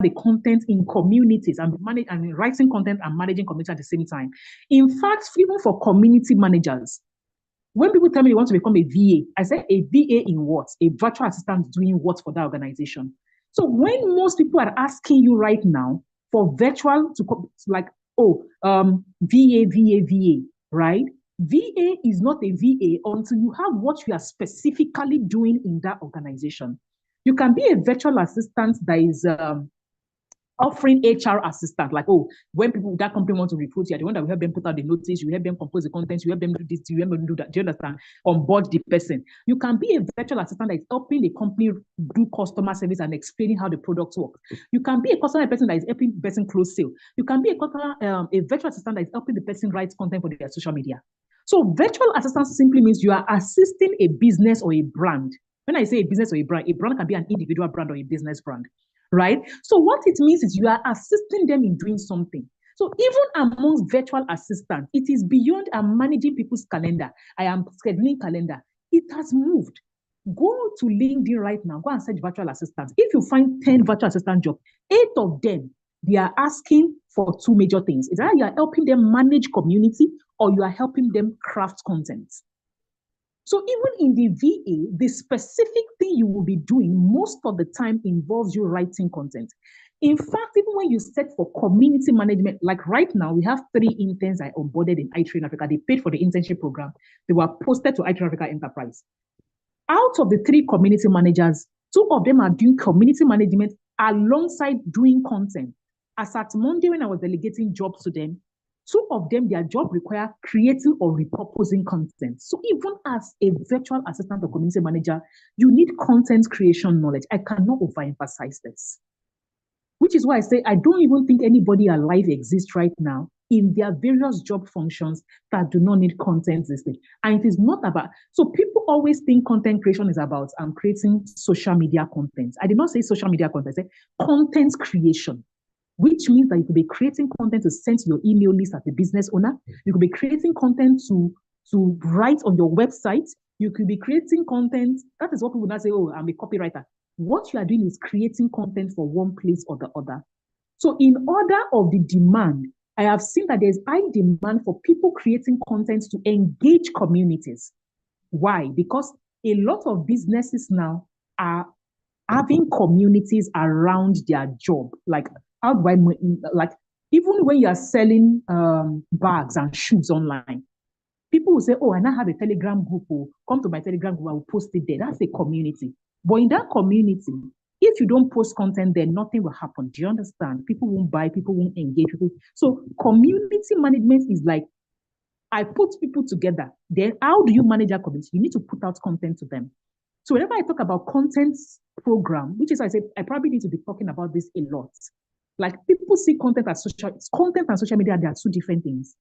the content in communities and writing content and managing community at the same time. In fact, even for community managers, when people tell me they want to become a VA, I say a VA in what? A virtual assistant doing what for that organization? So when most people are asking you right now for virtual like, VA, right? VA is not a VA until you have what you are specifically doing in that organization. You can be a virtual assistant that is offering HR assistant, like, oh, when people that company want to recruit you, the one that will help them put out the notice, you help them compose the content, you help them do this, you help them do that. Do you understand? Onboard the person. You can be a virtual assistant that is helping the company do customer service and explaining how the products work. You can be a customer person that is helping the person close sale. You can be a virtual assistant that is helping the person write content for their social media. So virtual assistant simply means you are assisting a business or a brand. When I say a business or a brand can be an individual brand or a business brand, right? So what it means is you are assisting them in doing something. So even amongst virtual assistants, it is beyond managing people's calendar. I am scheduling calendar. It has moved. Go to LinkedIn right now. Go and search virtual assistants. If you find 10 virtual assistant jobs, 8 of them, they are asking for 2 major things. It's either you are helping them manage community or you are helping them craft content. So even in the VA, the specific thing you will be doing most of the time involves you writing content. In fact, even when you set for community management, like right now, we have 3 interns I onboarded in iTrain Africa. They paid for the internship program. They were posted to iTrain Africa Enterprise. Out of the 3 community managers, 2 of them are doing community management alongside doing content. As at Monday, when I was delegating jobs to them, 2 of them, their job require creating or repurposing content. So even as a virtual assistant or community manager, you need content creation knowledge. I cannot overemphasize this. Which is why I say I don't even think anybody alive exists right now in their various job functions that do not need content listing. And it is not about, so people always think content creation is about creating social media content. I did not say social media content, I said content creation, which means that you could be creating content to send to your email list as a business owner. You could be creating content to write on your website. You could be creating content. That is what people now say, oh, I'm a copywriter. What you are doing is creating content for one place or the other. So in order of the demand, I have seen that there's high demand for people creating content to engage communities. Why? Because a lot of businesses now are having communities around their job. Like, how do I, like, even when you are selling bags and shoes online, people will say, oh, I now have a Telegram group. Oh, come to my Telegram group, I will post it there. That's a community. But in that community, if you don't post content there, nothing will happen. Do you understand? People won't buy, people won't engage. So community management is like, I put people together. Then how do you manage that community? You need to put out content to them. So whenever I talk about content program, which is I said, I probably need to be talking about this a lot. Like people see content and social media, they are 2 different things.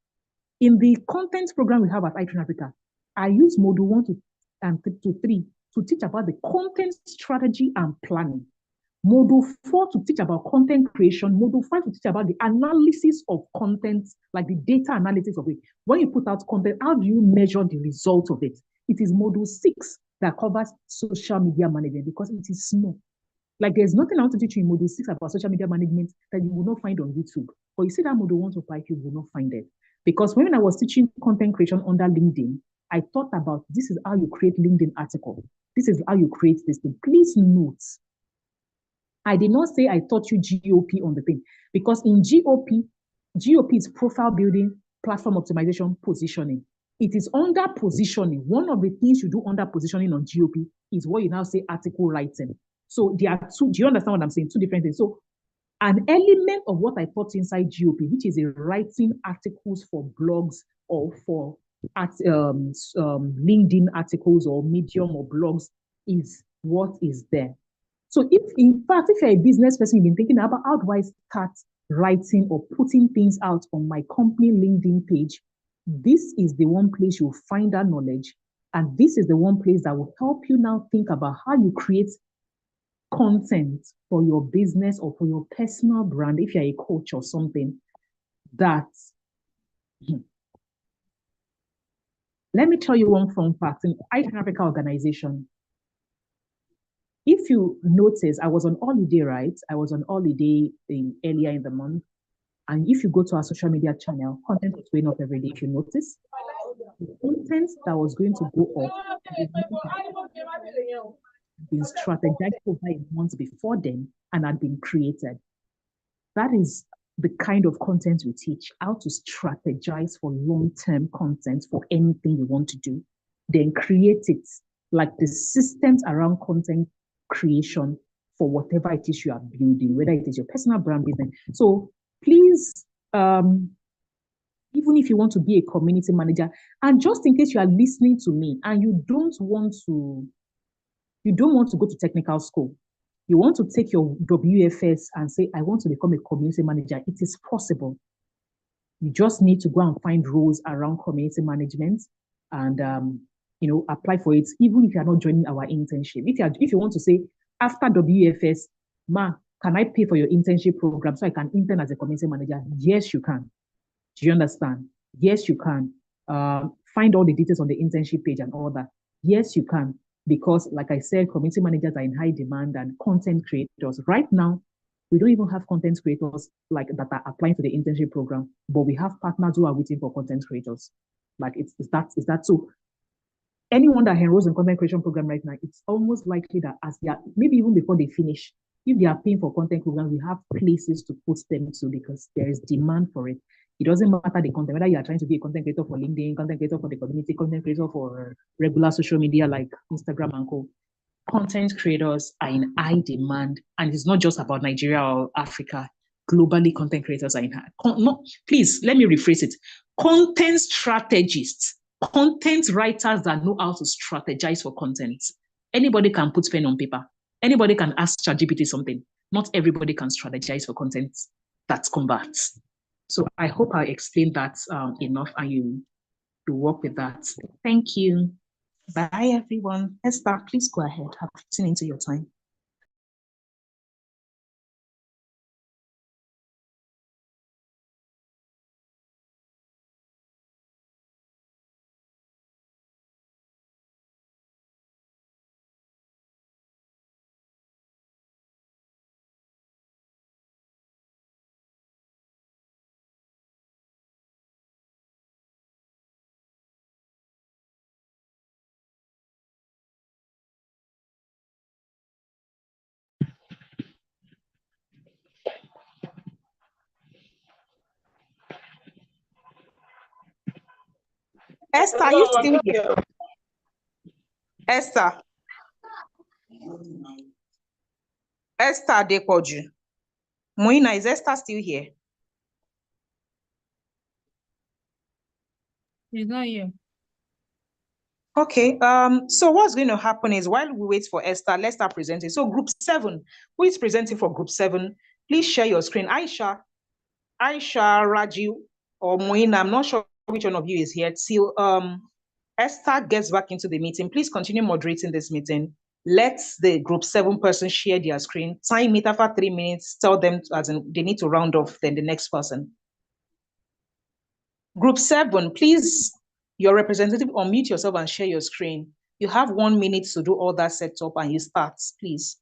In the content program we have at iTrain Africa, I use module 1 to 3 to teach about the content strategy and planning. Module 4 to teach about content creation. Module 5 to teach about the analysis of content, like the data analysis of it. When you put out content, how do you measure the result of it? It is module 6 that covers social media management because it is small. Like there's nothing I want to teach you in module 6 about social media management that you will not find on YouTube. But you see that module 1 to 5, you will not find it. Because when I was teaching content creation under LinkedIn, I thought about this is how you create LinkedIn article. This is how you create this thing. Please note, I did not say I taught you GOP on the thing because in GOP is profile building, platform optimization, positioning. It is under positioning. One of the things you do under positioning on GOP is what you now say article writing. So there are 2, do you understand what I'm saying? 2 different things. So an element of what I taught inside GOP, which is a writing articles for blogs or for LinkedIn articles or Medium or blogs, is what is there. So if, in fact, if you're a business person, you've been thinking about how do I start writing or putting things out on my company LinkedIn page, this is the one place you'll find that knowledge. And this is the one place that will help you now think about how you create content for your business or for your personal brand, if you're a coach or something, that let me tell you one fun fact. In iTrain Africa organization, If you notice, I was on holiday, right? I was on holiday earlier in the month. And if you go to our social media channel, content was going up every day. If you notice, the content that was going to go up been strategized over a month before then and had been created. That is the kind of content we teach, how to strategize for long-term content for anything you want to do, then create it, like the systems around content creation for whatever it is you are building, whether it is your personal brand business. So please, even if you want to be a community manager, and just in case you are listening to me and you don't want to go to technical school, you want to take your WFS and say, I want to become a community manager, it is possible. You just need to go and find roles around community management and apply for it, even if you're not joining our internship. If you want to say, after WFS, ma, can I pay for your internship program so I can intern as a community manager? Yes, you can. Do you understand? Yes, you can. Find all the details on the internship page and all that. Yes, you can. Because, like I said, community managers are in high demand and content creators. Right now, we don't even have content creators like that are applying to the internship program, but we have partners who are waiting for content creators. Like is that so? Anyone that enrolls in content creation program right now, it's almost likely that as they are, maybe even before they finish, if they are paying for content program, we have places to put them to because there is demand for it. It doesn't matter the content, whether you are trying to be a content creator for LinkedIn, content creator for the community, content creator for regular social media like Instagram and co. Content creators are in high demand, and it's not just about Nigeria or Africa. Globally, content creators are in high. No, please let me rephrase it. Content strategists, content writers that know how to strategize for content. Anybody can put pen on paper. Anybody can ask ChatGPT something. Not everybody can strategize for content that converts. So I hope I explained that enough and you work with that. Thank you. Bye, everyone. Esther, please go ahead. Have fitting into your time. Esther, are you still here? Esther. Esther Adepoju. Moina, is Esther still here? She's not here. Okay, so what's going to happen is while we wait for Esther, let's start presenting. So group 7, who is presenting for group 7? Please share your screen. Aisha, Raji, or Moina, I'm not sure which one of you is here till Esther gets back into the meeting. Please continue moderating this meeting. Let the group 7 person share their screen. Time it after 3 minutes. Tell them as in they need to round off, then the next person. Group 7, please, your representative, unmute yourself and share your screen. You have 1 minute to do all that setup and you start, please.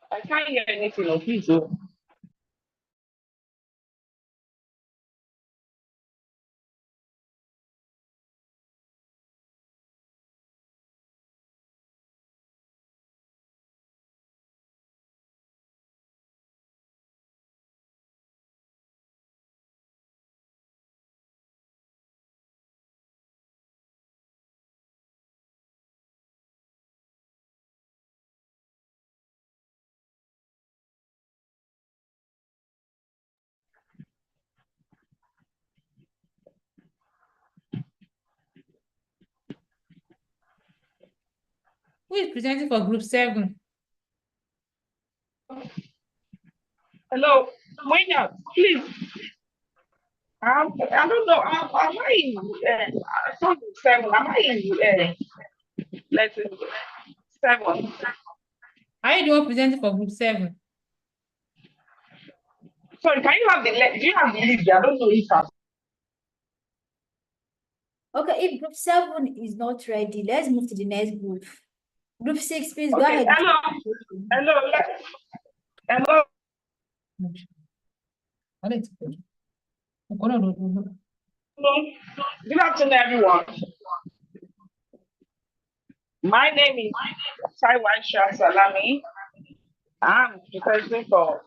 I can't hear anything, please. Who is presenting for group 7? Hello, Wenya, please. I don't know. Am I in group 7? Am I in lesson 7? Are you the one presenting for group 7? Sorry, can you have do you have the list? I don't know if I'm. Okay, if group 7 is not ready, let's move to the next group. Group 6, please go Okay, ahead. Hello. Good afternoon, everyone. My name is Taiwan Salami. I'm presenting for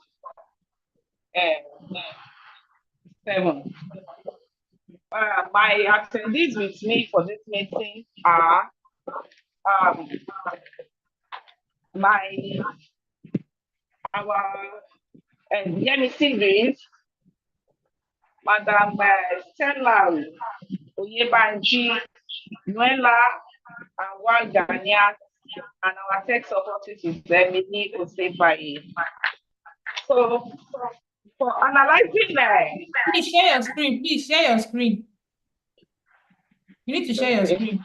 7. My attendees with me for this meeting are our Yemi Sigrid, Madam Stella Oyebanji, Nuela Awagania, and our tech support is Emily Osebaye. So, for analyzing Please share your screen. Please share your screen. You need to share your screen.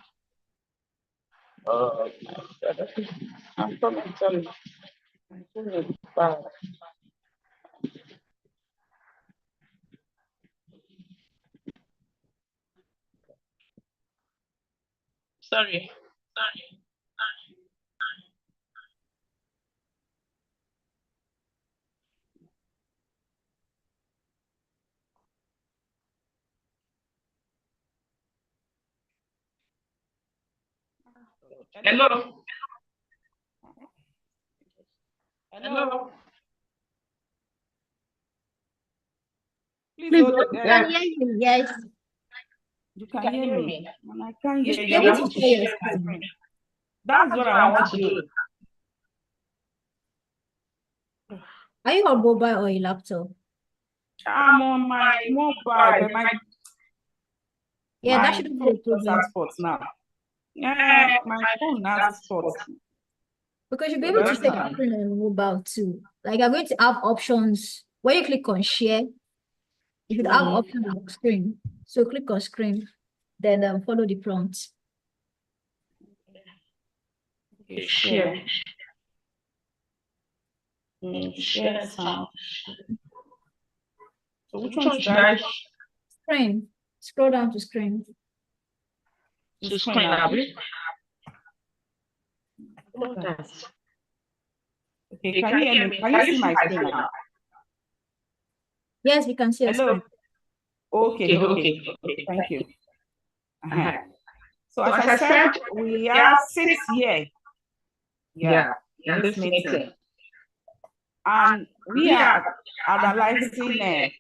I'm coming, sorry. I'm sorry. Sorry. Hello. Please, Can hear you, yes. you can hear me. And I can't hear You you. I able want to to share your share my screen. screen. That's what I want to do. Are you on mobile or a laptop? I'm on my mobile, but Yeah, that my shouldn't be a phone problem. has spots now. Yeah, my phone has spots. Because you'll be able to take a screen on your mobile too. Like you're going to have options. When you click on share, you should have options on screen. So click on screen, then follow the prompt. Okay, share. Share sound. So which one should I? Screen. Scroll down to screen. To screen, Abby. Okay, can you hear me? Can you see my screen now? Yes, we can see your Hello. screen. Okay. Thank you. So as I said, we are 6 here. Yeah, in this meeting. And we are analyzing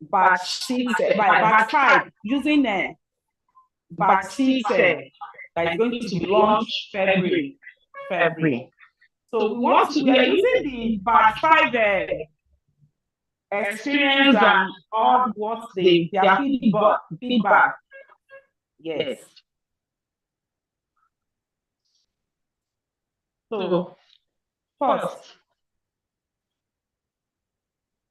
batch 6 by batch 5 using batch 6 that is going to be launched February. So we are using the batch 5 experience and all what their feedback. Yes. So first,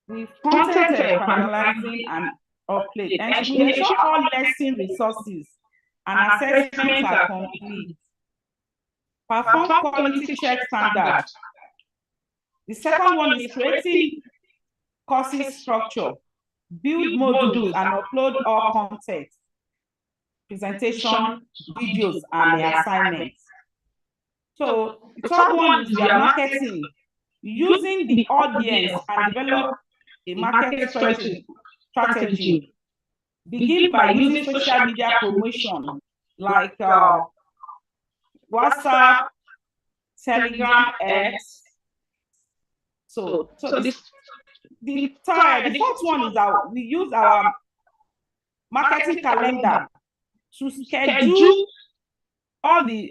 with content finalizing and upload, and we ensure all lesson resources and assessments are complete. Perform quality check standard. The second one is creating courses structure, build modules and upload all content, presentation, videos, and the assignments. So the third one is we are marketing, using the audience and develop a market strategy. Begin by using social media promotion like WhatsApp, Telegram, X. So the fourth one is we use our marketing calendar to schedule all the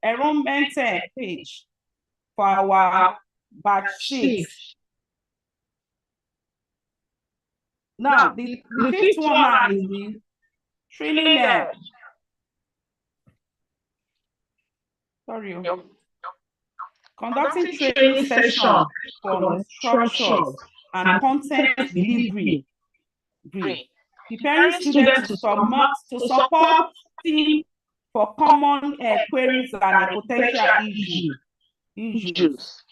enrollment page for our batch 6. Now, the fifth one now is the training Conducting training sessions for structures and content delivery. Preparing students to support team for common queries and potential issues.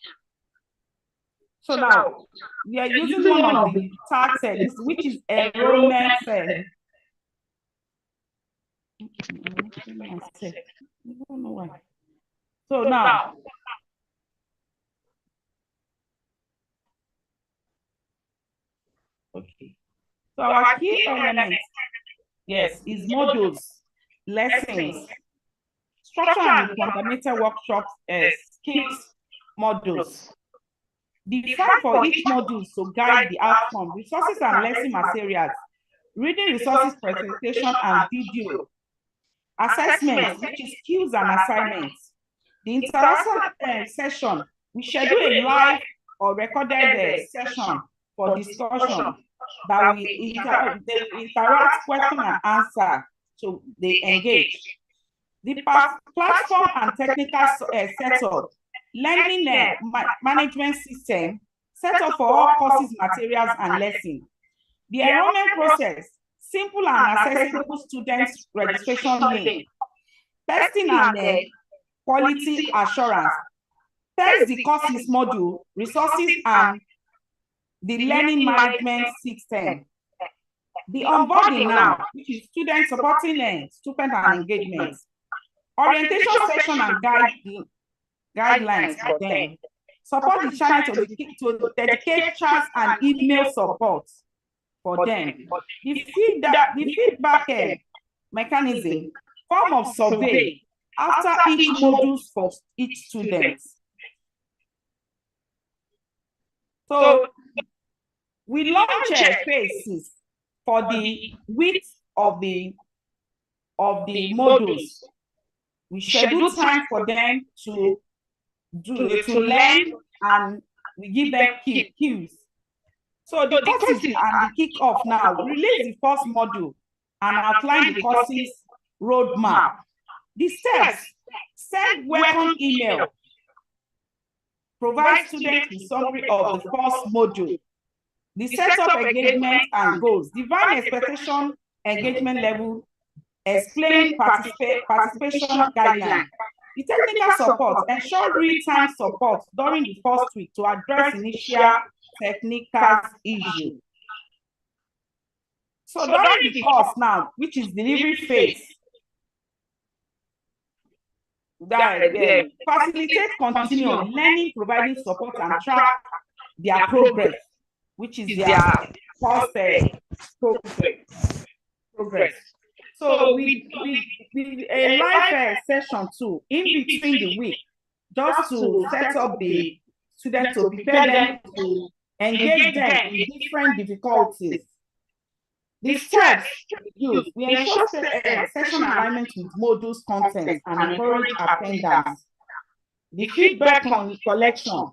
So now we are using one of the tags, which is enrollment. I don't know why. So now, okay. So our key elements, yes, is modules, lessons, structure and fundamental workshops, skills, modules. Define for each module to guide the outcome, resources and lesson materials, reading resources, presentation and video, assessments, which is skills and assignments. The interaction session, we schedule a live or recorded session for discussion that we interact, question and answer, so they engage. The platform and technical setup, learning management system, setup for all courses, materials, and lessons. The enrollment process, simple and accessible students registration link, testing and quality assurance, test the courses module, resources, and the learning management system. The onboarding now, which is student supporting student and engagement, orientation section and guidelines for them, support the channel to dedicate chats and email support for them. The feedback mechanism, form of survey after each module for each student. So we launch phases for the width of the modules. We schedule time for them to learn, and we give them cues. So the courses and the kickoff now, we release the first module and outline the courses roadmap. The steps: send welcome email, provide students with summary of the first module, the setup engagement and goals, define expectation engagement level, explain participation guidelines. The technical support, ensure real-time support during the first week to address initial technical issue. So during the course now, which is delivery phase, facilitate continuous learning, providing support and track their progress, which is their first progress. So we a live session too in between the week, just to set up the students to prepare them to engage them in different difficulties. The steps we ensure session alignment with modules content and encourage attendance. The feedback collection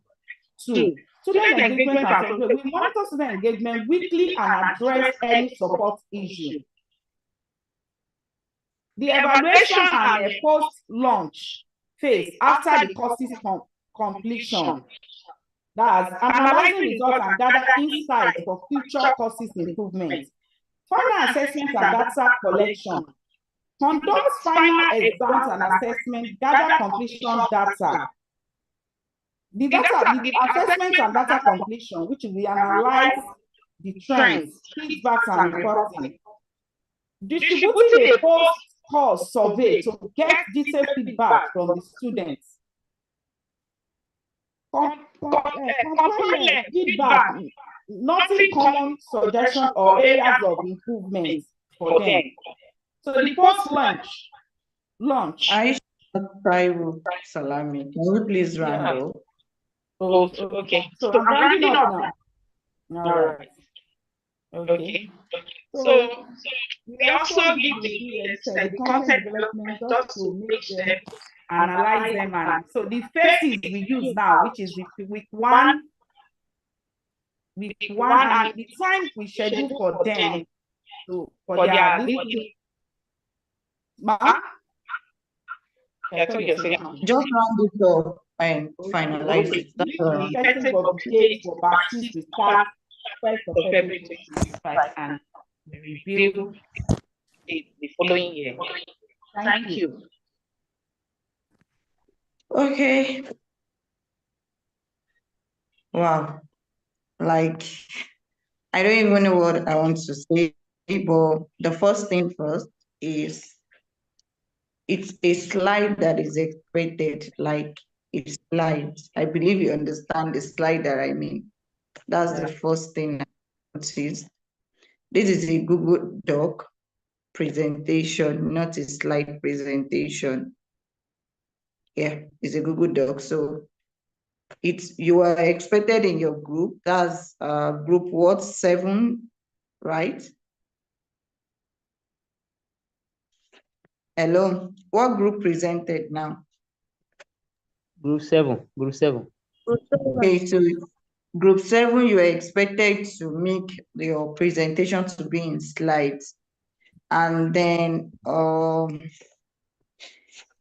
too. Student engagement, we monitor student engagement weekly and address any support issue. The evaluation and the post-launch phase after the courses completion. That's analyzing results and gather insights for future courses improvement. Final assessment and data collection. Conduct final exams and assessment, gather completion data. The assessment and data completion, which we analyze the trends, feedbacks, and reporting. Distributing a post-course survey to get detailed feedback from the students. Feedback, nothing common suggestion or areas of improvement for them. So the post-launch. Salami, can you please round up? Oh, okay. So I'm rounding up now. All right. Okay. So we also give the content development just to make them analyze them. And so the phases we use now, which is week one, and the time we schedule for them for their I thought you were saying something. Just round it up and finalize it. That's all The right. effective of date for vaccines will start 1st of February 2025 and the review the following year. Thank you. Okay. Wow. Like, I don't even know what I want to say, but the first thing first is it's a slide that is expected, like it's slides. I believe you understand the slide that I mean. That's the first thing I noticed. This is a Google Doc presentation, not a slide presentation. Yeah, it's a Google Doc. So you are expected in your group. That's group what, 7, right? Hello, what group presented now? Group 7. Okay, so group 7, you are expected to make your presentation to be in slides. And then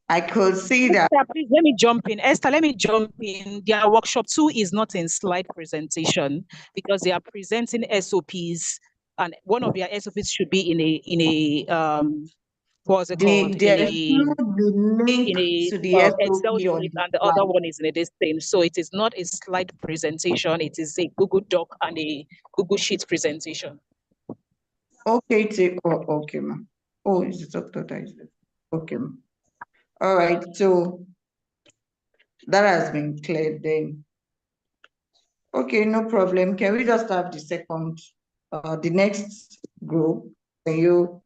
I could see that. Esther, please let me jump in. Esther, let me jump in. Their workshop 2 is not in slide presentation because they are presenting SOPs, and one of their SOPs should be in a what's it called? There's not the link In a to the Excel SOP on sheet, the and the slide. other one is in a this thing. So it is not a slide presentation. It is a Google Doc and a Google Sheet presentation. Okay, okay, ma'am. Oh, it's the doctor that is there. Okay, ma'am. All right, so that has been cleared then. Okay, no problem. Can we just have the next group? Can you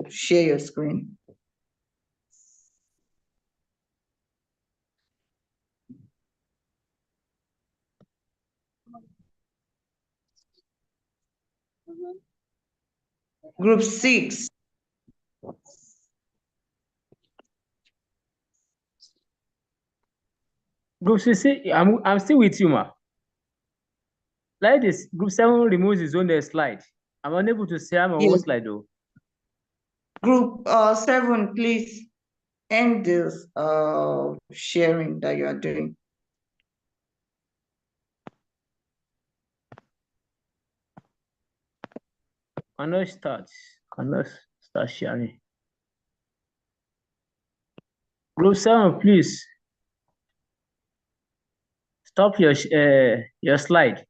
share your screen? Group 6. Group 6, I'm still with you, ma. Like this, group 7 removes his own slide. I'm unable to see my own slide though. Group 7, please end this sharing that you are doing. Cannot start sharing. Group 7, please stop your slide.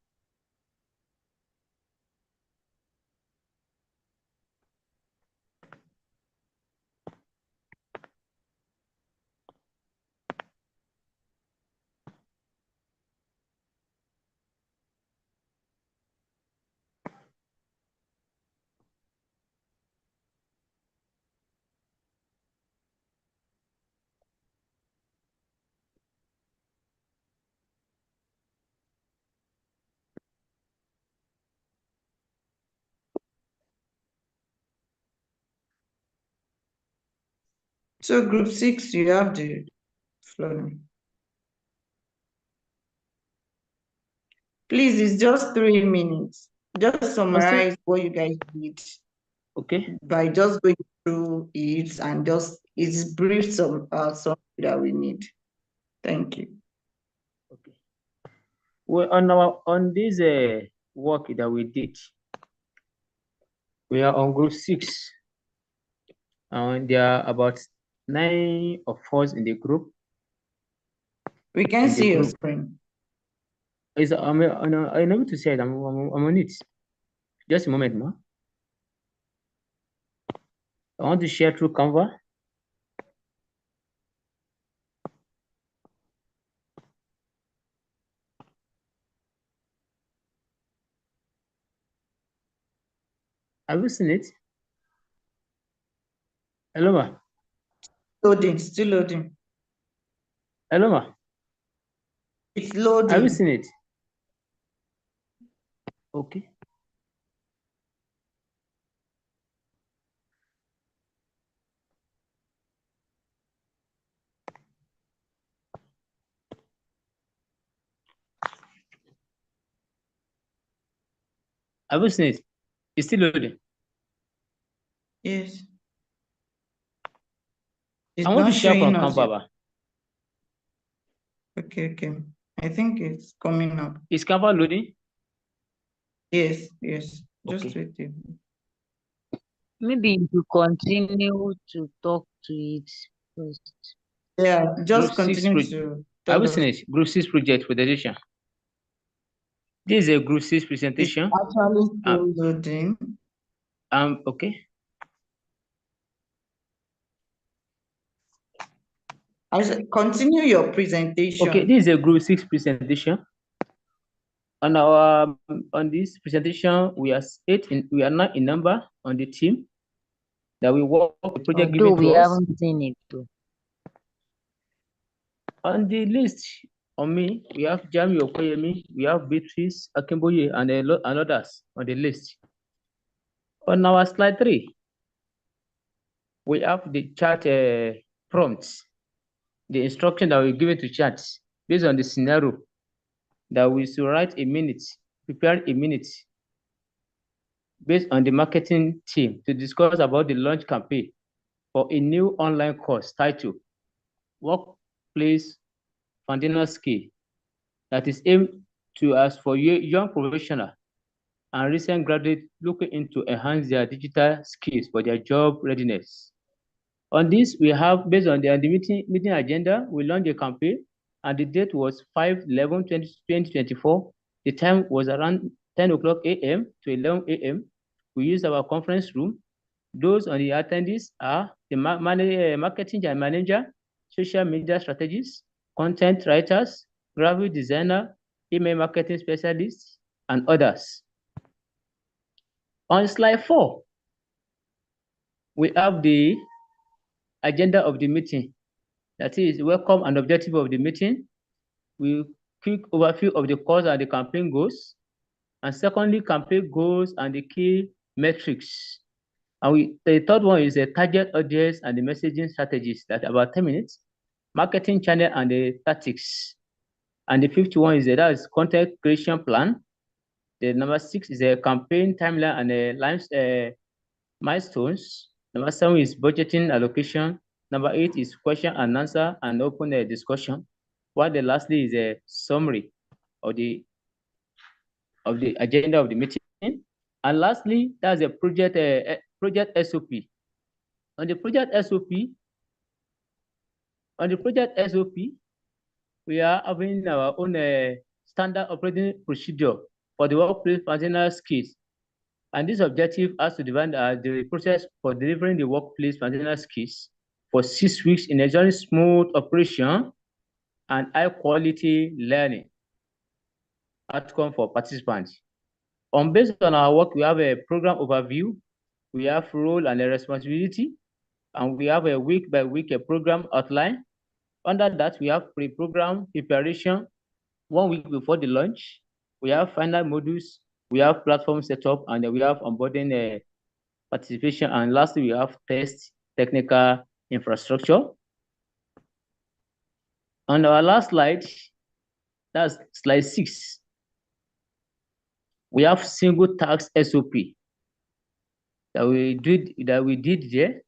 So group 6, you have the floor. Please, it's just 3 minutes. Just summarize what you guys did. Okay. By just going through it and it's brief some that we need. Thank you. Okay. Well, on this work that we did, we are on group 6, and there are about 9 of us in the group. We can see your screen. I'm able to say it. I'm on it. Just a moment, ma. I want to share through Canva. Have you seen it? Hello, ma. Loading, still loading. Hello, ma. It's loading. Have you seen it? Okay. Have you seen it? It's still loading. Yes. It's I want to not share from showing us Canva. yet. Ba. Okay. I think it's coming up. Is Canva loading? Yes. Just Okay. wait. Maybe you continue to talk to it first. Yeah, just Group 6 continue project. to I will tell us. finish. Group 6 project presentation. This is a Group 6 It's presentation. actually still loading. Okay. I said, continue your presentation. Okay, this is a Group 6 presentation. On this presentation, we are 9 in number on the team that we work the project given Although we to us. haven't seen it too. On the list, on me, we have Jami Okoyemi, we have Beatrice Akimboye, and others on the list. On our slide 3, we have the chat prompts, the instruction that we given to chat based on the scenario that we should write a minute, prepare a minute based on the marketing team to discuss about the launch campaign for a new online course titled Workplace Foundational Skill that is aimed to us for young professionals and recent graduates looking into enhance their digital skills for their job readiness. On this, we have, based on the meeting agenda, we launched a campaign, and the date was 5/11/2024. The time was around 10 o'clock a.m. to 11 a.m. We used our conference room. Those on the attendees are the marketing manager, social media strategists, content writers, graphic designer, email marketing specialists, and others. On slide 4, we have the agenda of the meeting. That is, welcome and objective of the meeting. We quick overview of the cause and the campaign goals. And secondly, campaign goals and the key metrics. And the third one is the target audience and the messaging strategies. That's about 10 minutes. Marketing channel and the tactics. And the fifth one is that is content creation plan. The number 6 is a campaign timeline and the milestones. Number 7 is budgeting allocation. Number 8 is question and answer and open discussion. While the lastly is a summary of the agenda of the meeting. And lastly, that's a project SOP. On the project SOP, we are having our own standard operating procedure for the workplace foundational skills. And this objective has to define the process for delivering the workplace foundational skills for 6 weeks in ensuring smooth operation and high quality learning outcome for participants. Based on our work, we have a program overview, we have role and a responsibility, and we have a week by week program outline. Under that, we have pre-program preparation 1 week before the launch. We have final modules, we have platform setup, and we have onboarding participation. And lastly, we have test technical infrastructure. On our last slide, that's slide 6. We have single task SOP that we did there,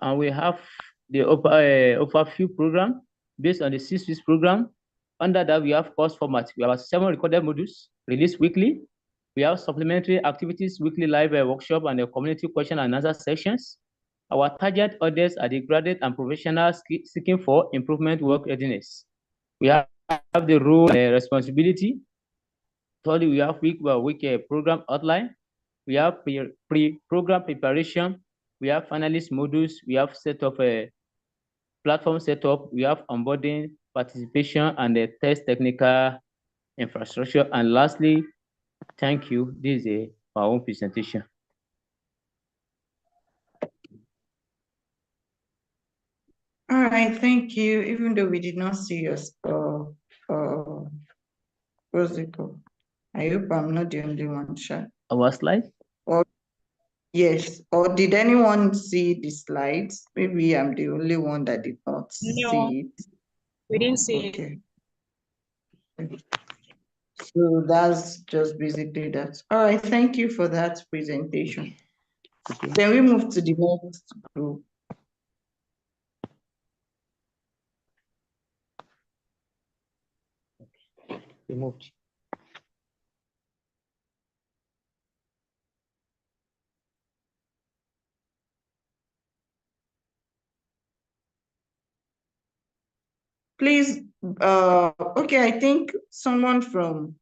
and we have the overview program based on the 6 weeks program. Under that, we have course format. We have 7 recorded modules released weekly. We have supplementary activities, weekly live workshop, and community question and answer sessions. Our target audience are the graduate and professionals seeking for improvement work readiness. We have the role and responsibility. Thirdly, we have week by week program outline. We have pre-program preparation. We have finalist modules. We have set of a platform setup. We have onboarding, participation, and the test technical infrastructure. And lastly, thank you. This is our own presentation. All right, thank you. Even though we did not see your what's it called? I hope I'm not the only one, Sha. Our slide? Yes, or did anyone see the slides? Maybe I'm the only one that did not see it. We didn't see it. Okay. So that's just basically that. All right, thank you for that presentation. Okay. Then we move to the next group. removed. Please, okay, I think someone from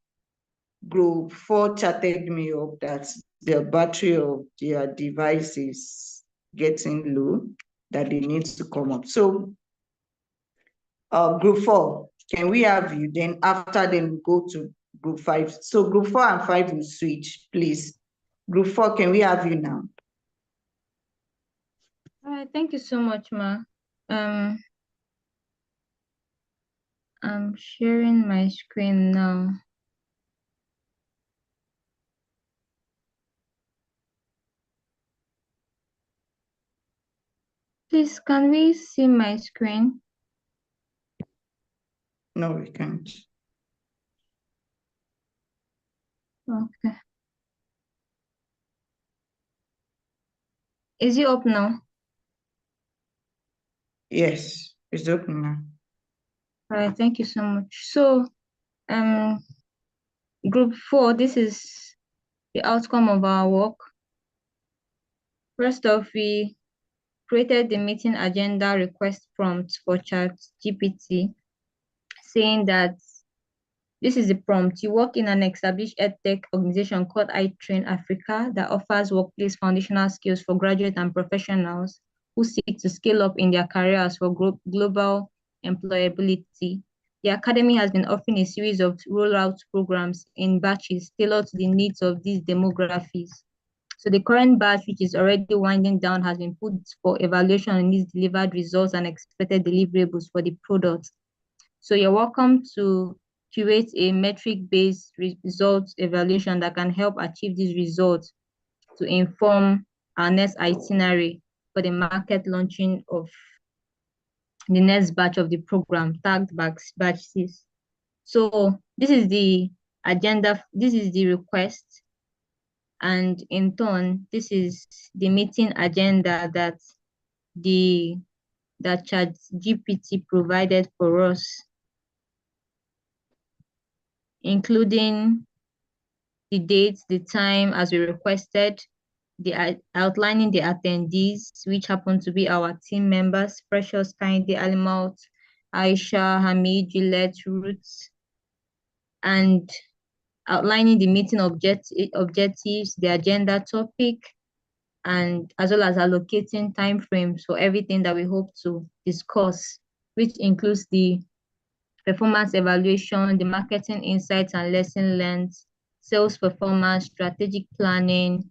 group 4 chatted me up that the battery of their device is getting low, that they need to come up. So group 4, can we have you? Then after then go to group 5. So group 4 and 5 will switch, please. Group 4, can we have you now? All right, thank you so much, Ma. I'm sharing my screen now. Please, can we see my screen? No, we can't. Okay. Is it up now? Yes, it's open now. All right, thank you so much. So, group 4, this is the outcome of our work. First off, we created the meeting agenda request prompt for ChatGPT, saying that this is the prompt. You work in an established EdTech organization called iTrain Africa that offers workplace foundational skills for graduate and professionals who seek to scale up in their careers for global employability. The Academy has been offering a series of rollout programs in batches tailored to the needs of these demographics. So the current batch, which is already winding down, has been put for evaluation on its delivered results and expected deliverables for the product. So you're welcome to curate a metric-based results evaluation that can help achieve these results to inform our next itinerary for the market launching of the next batch of the program, tagged batch 6. So this is the agenda, this is the request, and in turn, this is the meeting agenda that ChatGPT provided for us, including the date, the time as we requested, outlining the attendees, which happen to be our team members, Precious, Kainde, Alimalt, Aisha, Hamid, Gillette, Ruth, and outlining the meeting objectives, the agenda topic, and as well as allocating timeframes for everything that we hope to discuss, which includes the performance evaluation, the marketing insights and lesson learned, sales performance, strategic planning,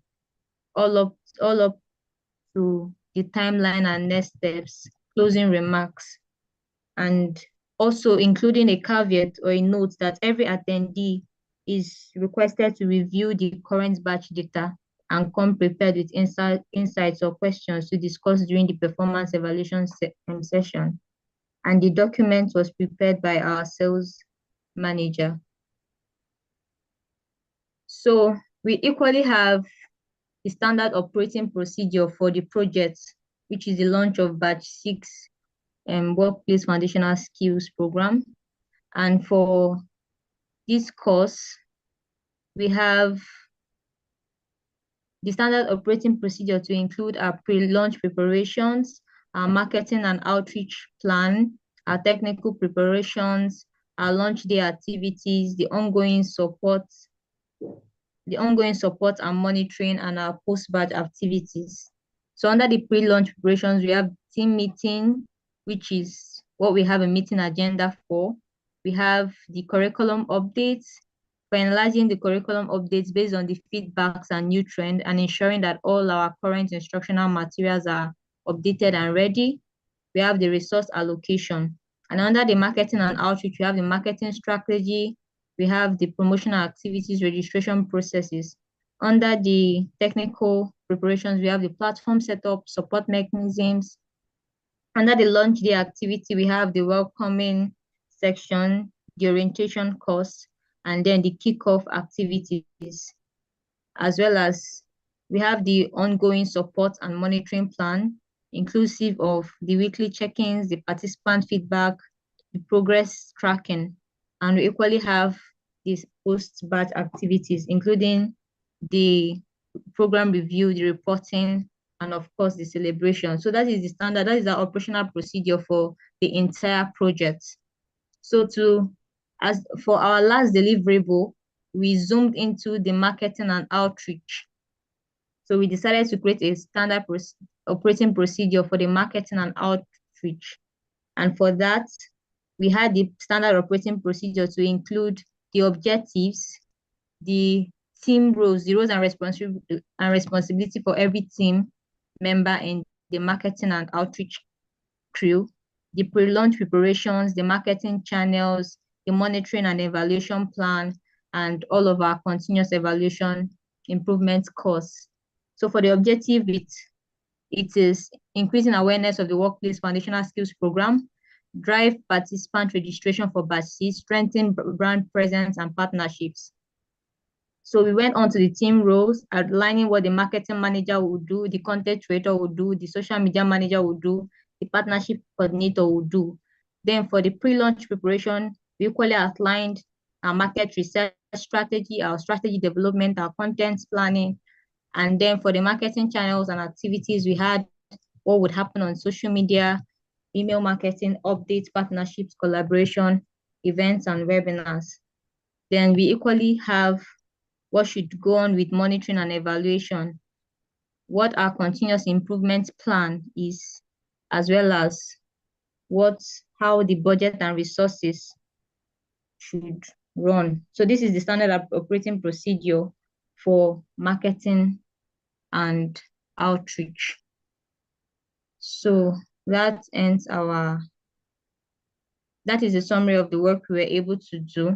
all up to the timeline and next steps, closing remarks, and also including a caveat or a note that every attendee is requested to review the current batch data and come prepared with insights or questions to discuss during the performance evaluation session. And the document was prepared by our sales manager. So we equally have the standard operating procedure for the project, which is the launch of batch 6 workplace foundational skills program. And for this course, we have the standard operating procedure to include our pre-launch preparations, our marketing and outreach plan, our technical preparations, our launch day activities, the ongoing support and monitoring, and our post-batch activities. So under the pre-launch preparations, we have team meeting, which is what we have a meeting agenda for. We have the curriculum updates, finalizing the curriculum updates based on the feedbacks and new trend, and ensuring that all our current instructional materials are updated and ready. We have the resource allocation. And under the marketing and outreach, we have the marketing strategy, we have the promotional activities, registration processes. Under the technical preparations, we have the platform setup, support mechanisms. Under the launch day activity, we have the welcoming section, the orientation course, and then the kickoff activities, as well as we have the ongoing support and monitoring plan, inclusive of the weekly check-ins, the participant feedback, the progress tracking, and we equally have these post-batch activities, including the program review, the reporting, and of course the celebration. So that is the standard, that is our operational procedure for the entire project. So as for our last deliverable, we zoomed into the marketing and outreach. So we decided to create a standard operating procedure for the marketing and outreach. And for that, we had the standard operating procedure to include the objectives, the team roles, the roles and responsibility for every team member in the marketing and outreach crew, the pre-launch preparations, the marketing channels, the monitoring and evaluation plan, and all of our continuous evaluation improvement course. So for the objective, it is increasing awareness of the Workplace Foundational Skills Program, drive participant registration for batch C, strengthen brand presence and partnerships. So we went on to the team roles, outlining what the marketing manager would do, the content creator would do, the social media manager would do, the partnership coordinator would do. Then for the pre-launch preparation, we equally outlined our market research strategy, our strategy development, our content planning. And then for the marketing channels and activities, we had what would happen on social media, email marketing, updates, partnerships, collaboration, events, and webinars. Then we equally have what should go on with monitoring and evaluation, what our continuous improvement plan is, as well as how the budget and resources should run. So this is the standard operating procedure for marketing and outreach. So that ends that is a summary of the work we were able to do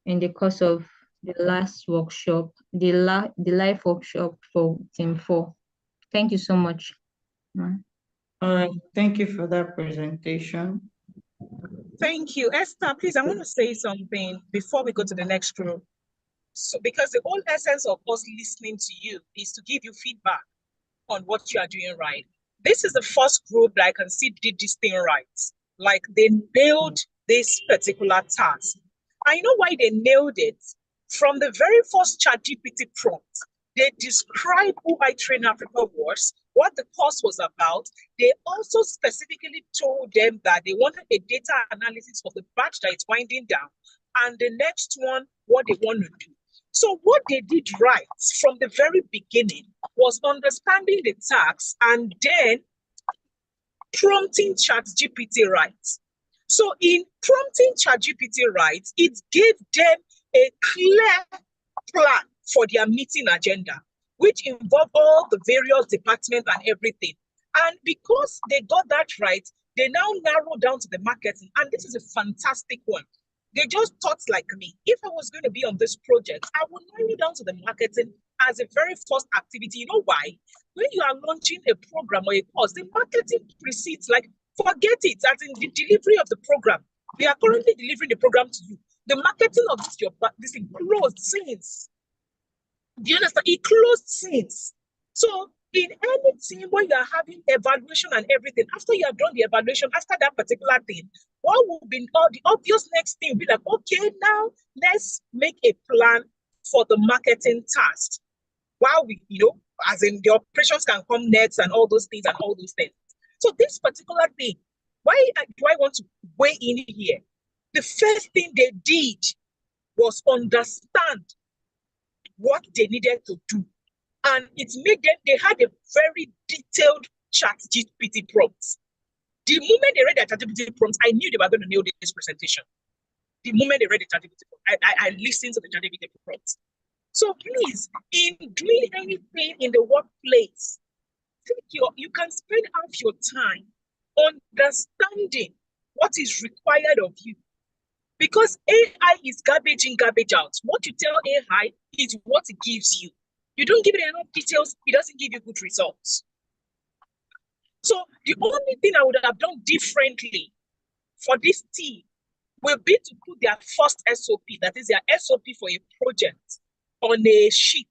in the course of the last workshop, the live workshop for Team 4. Thank you so much. All right, thank you for that presentation. Thank you. Esther, please, I want to say something before we go to the next group. So, because the whole essence of us listening to you is to give you feedback on what you are doing right. This is the first group that I can see did this thing right. Like they nailed this particular task. I know why they nailed it. From the very first ChatGPT prompt, they described who iTrain Africa was, what the course was about. They also specifically told them that they wanted a data analysis of the batch that is winding down, and the next one, what they want to do. So what they did right from the very beginning was understanding the task and then prompting ChatGPT right. So in prompting ChatGPT right, it gave them a clear plan for their meeting agenda, which involved all the various departments and everything. And because they got that right, they now narrow down to the marketing. And this is a fantastic one. They just thought like me. If I was going to be on this project, I would narrow down to the marketing as a very first activity. You know why? When you are launching a program or a course, the marketing precedes, like, forget it, as in the delivery of the program. We are currently delivering the program to you. The marketing of this closed scenes. Do you understand? It closed scenes. So in any team where you are having evaluation and everything, after you have done the evaluation, after that particular thing, what will be the obvious next thing will be like, okay, now let's make a plan for the marketing task. While we, as in the operations can come next and all those things. So this particular thing, why do I want to weigh in here? The first thing they did was understand what they needed to do. And it made them, they had a very detailed ChatGPT prompts. The moment they read the ChatGPT prompts, I knew they were going to nail this presentation. The moment they read the ChatGPT prompts, I listened to the ChatGPT prompts. So please, in doing anything in the workplace, you can spend half your time understanding what is required of you. Because AI is garbage in, garbage out. What you tell AI is what it gives you. You don't give it enough details, it doesn't give you good results. So the only thing I would have done differently for this team will be to put their first SOP, that is their SOP for a project, on a sheet,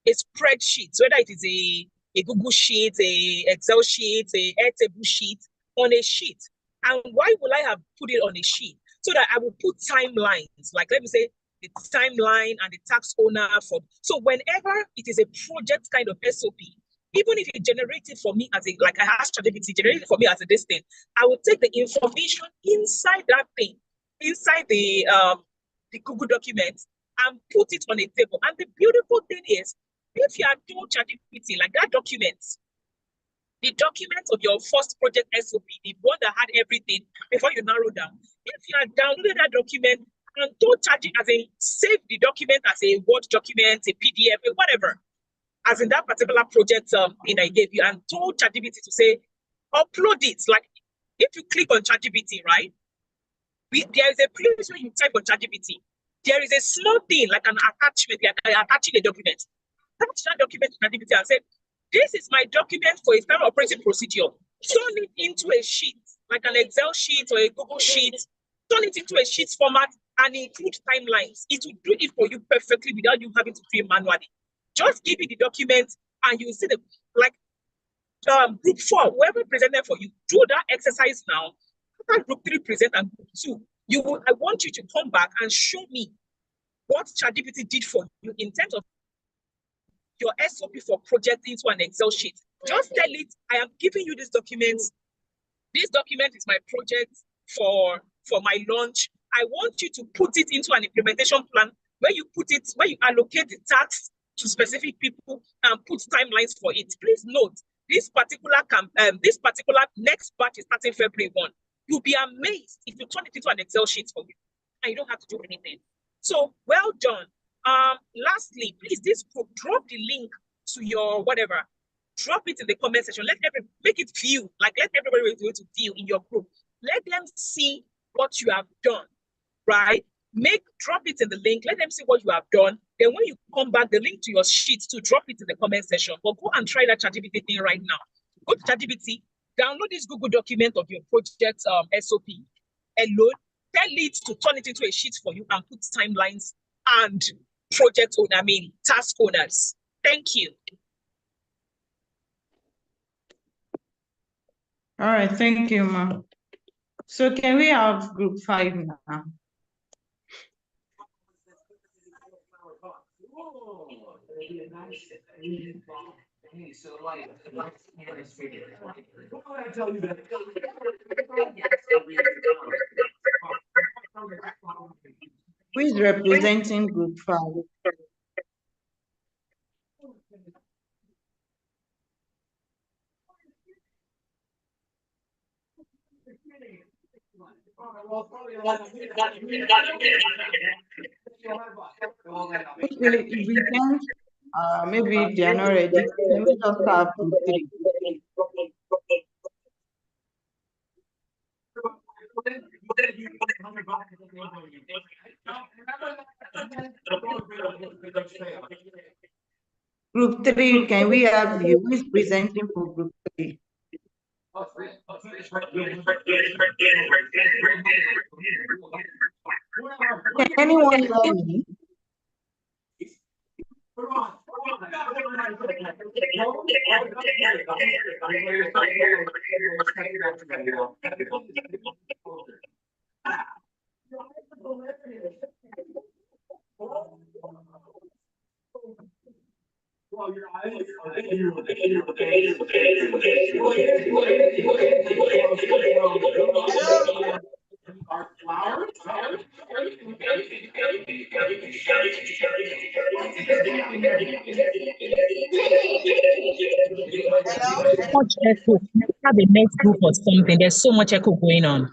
a spreadsheet, whether it is a Google sheet, a Excel sheet, a Airtable sheet, on a sheet. And why will I have put it on a sheet? so that I will put timelines, like let me say the timeline and the tax owner for. So whenever it is a project kind of SOP, even if it generated for me as a, like I asked ChatGPT, generated for me as a this thing, I will take the information inside that thing, inside the Google document, and put it on a table. And the beautiful thing is, if you are doing ChatGPT, like that document, the document of your first project SOP, the one that had everything before you narrow down, if you are downloading that document and don't charge it as a, save the document as a Word document, a PDF, whatever, as in that particular project thing I gave you, and told ChatGPT to say, upload it. Like if you click on ChatGPT, right? There is a place where you type on ChatGPT. There is a small thing like an attachment, like attaching a document. Attach that document to ChatGPT and say, this is my document for a standard operating procedure. Turn it into a sheet, like an Excel sheet or a Google sheet. Turn it into a sheet format and include timelines. It will do it for you perfectly without you having to do it manually. Just give it the document and you see the, like, group 4, whoever presented for you, do that exercise now. After group 3 present and group 2, I want you to come back and show me what ChatGPT did for you in terms of your SOP for projecting into an Excel sheet. Just tell it, I am giving you this document. This document is my project for my launch. I want you to put it into an implementation plan where you put it, where you allocate the tasks to specific people and put timelines for it. Please note, this particular next batch is starting February 1. You'll be amazed if you turn it into an Excel sheet for you and you don't have to do anything. So well done. Lastly, please, this group, drop the link to your whatever. Drop it in the comment section. Make it view, like let everybody be able to view in your group. Let them see what you have done, right? Drop it in the link. Let them see what you have done. Then when you come back, the link to your sheet to drop it in the comment section. But go and try that ChatGPT thing right now. Go to ChatGPT, download this Google document of your project SOP, alone. Tell it to turn it into a sheet for you and put timelines and task owners. Thank you. All right, thank you, ma. So can we have group 5 now? Who is representing group 5? Okay, if we can, maybe they are not ready. Let me just have group 3. Group 3, can we have you? Who is presenting for group 3? Can anyone hear me? Much echo. Have a next group or something. There's so much echo going on.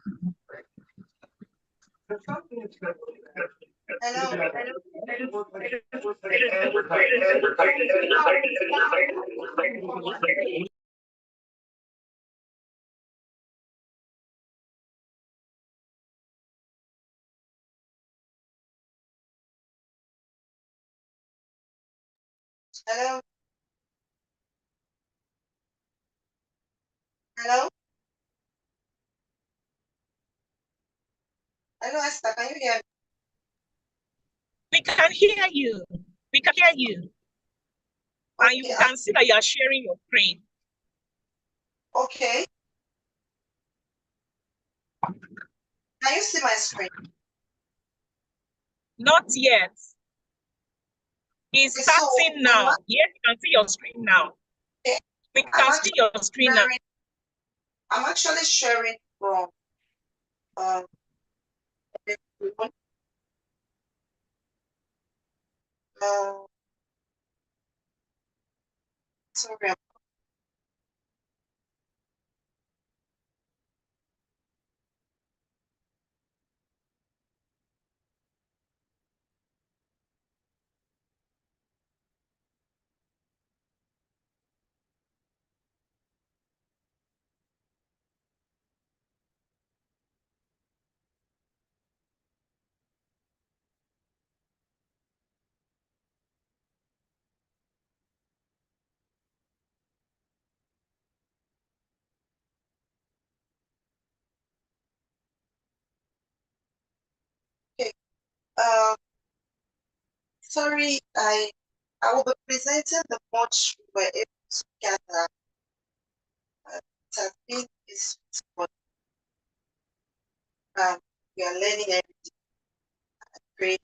Hello? Hello? Hello, Esther, can you hear me? We can hear you. We can hear you. And you can see that you are sharing your screen. Okay. Can you see my screen? Not yet. It's Okay, so starting now. Yes, you can see your screen now. Okay. We can see your screen now. I'm actually sharing from everyone. Sorry, okay. Sorry, I will be presenting the much we were able to gather. It has been this but we are learning every day. I pray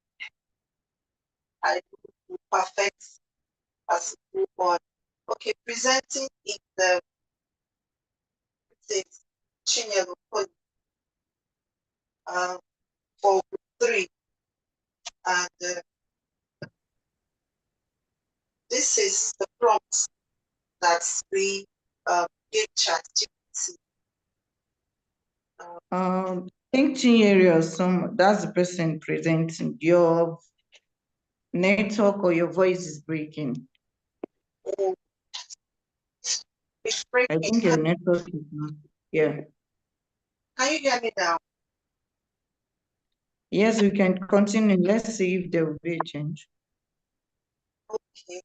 I will perfect as we move on. Okay, presenting in the it's Chinyelu Poli, for group 3, and this is the prompt that we gave ChatGPT. I think Chinyere or that's the person presenting. Your network or your voice is breaking. Oh, it's breaking. I think your network is not. Yeah. Can you hear me now? Yes, we can continue. Let's see if there will be a change. Okay.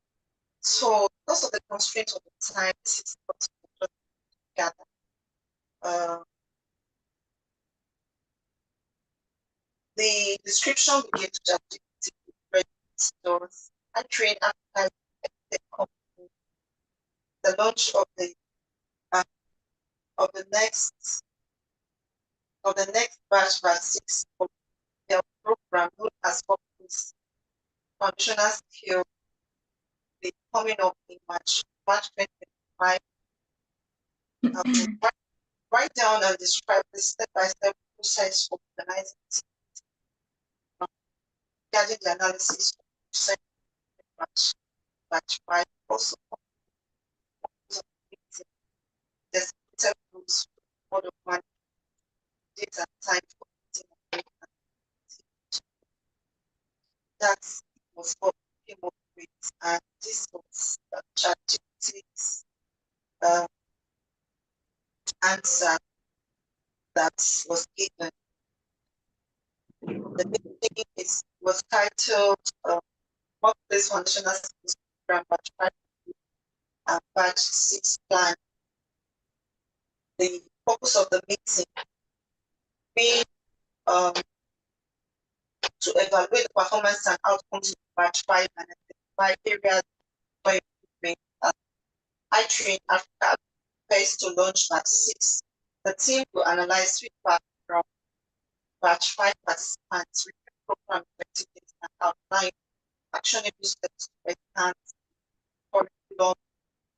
So because of the constraints of the time, this is what we gather. The description we gave to ChatGPT stores and train after the company, the launch of the next batch 6 of their program known as Focus Functional Skill, the coming up in March 2025. Write down and describe the step-by-step process of organizing regarding the analysis of batch 5. Also, there's rules for the one data time for meeting. That was what we came up with, and this was ChatGPT's answer that was given. The meeting was titled Workplace Functional Skills Program Batch 5 and Batch 6 Plan. The purpose of the meeting being to evaluate the performance and outcomes of Batch 5 and identify areas for improvement. I trained Africa Best to launch Batch 6. The team will analyze feedback from Batch 5 participants, review program effectiveness, and outline actionable steps to enhance curriculum,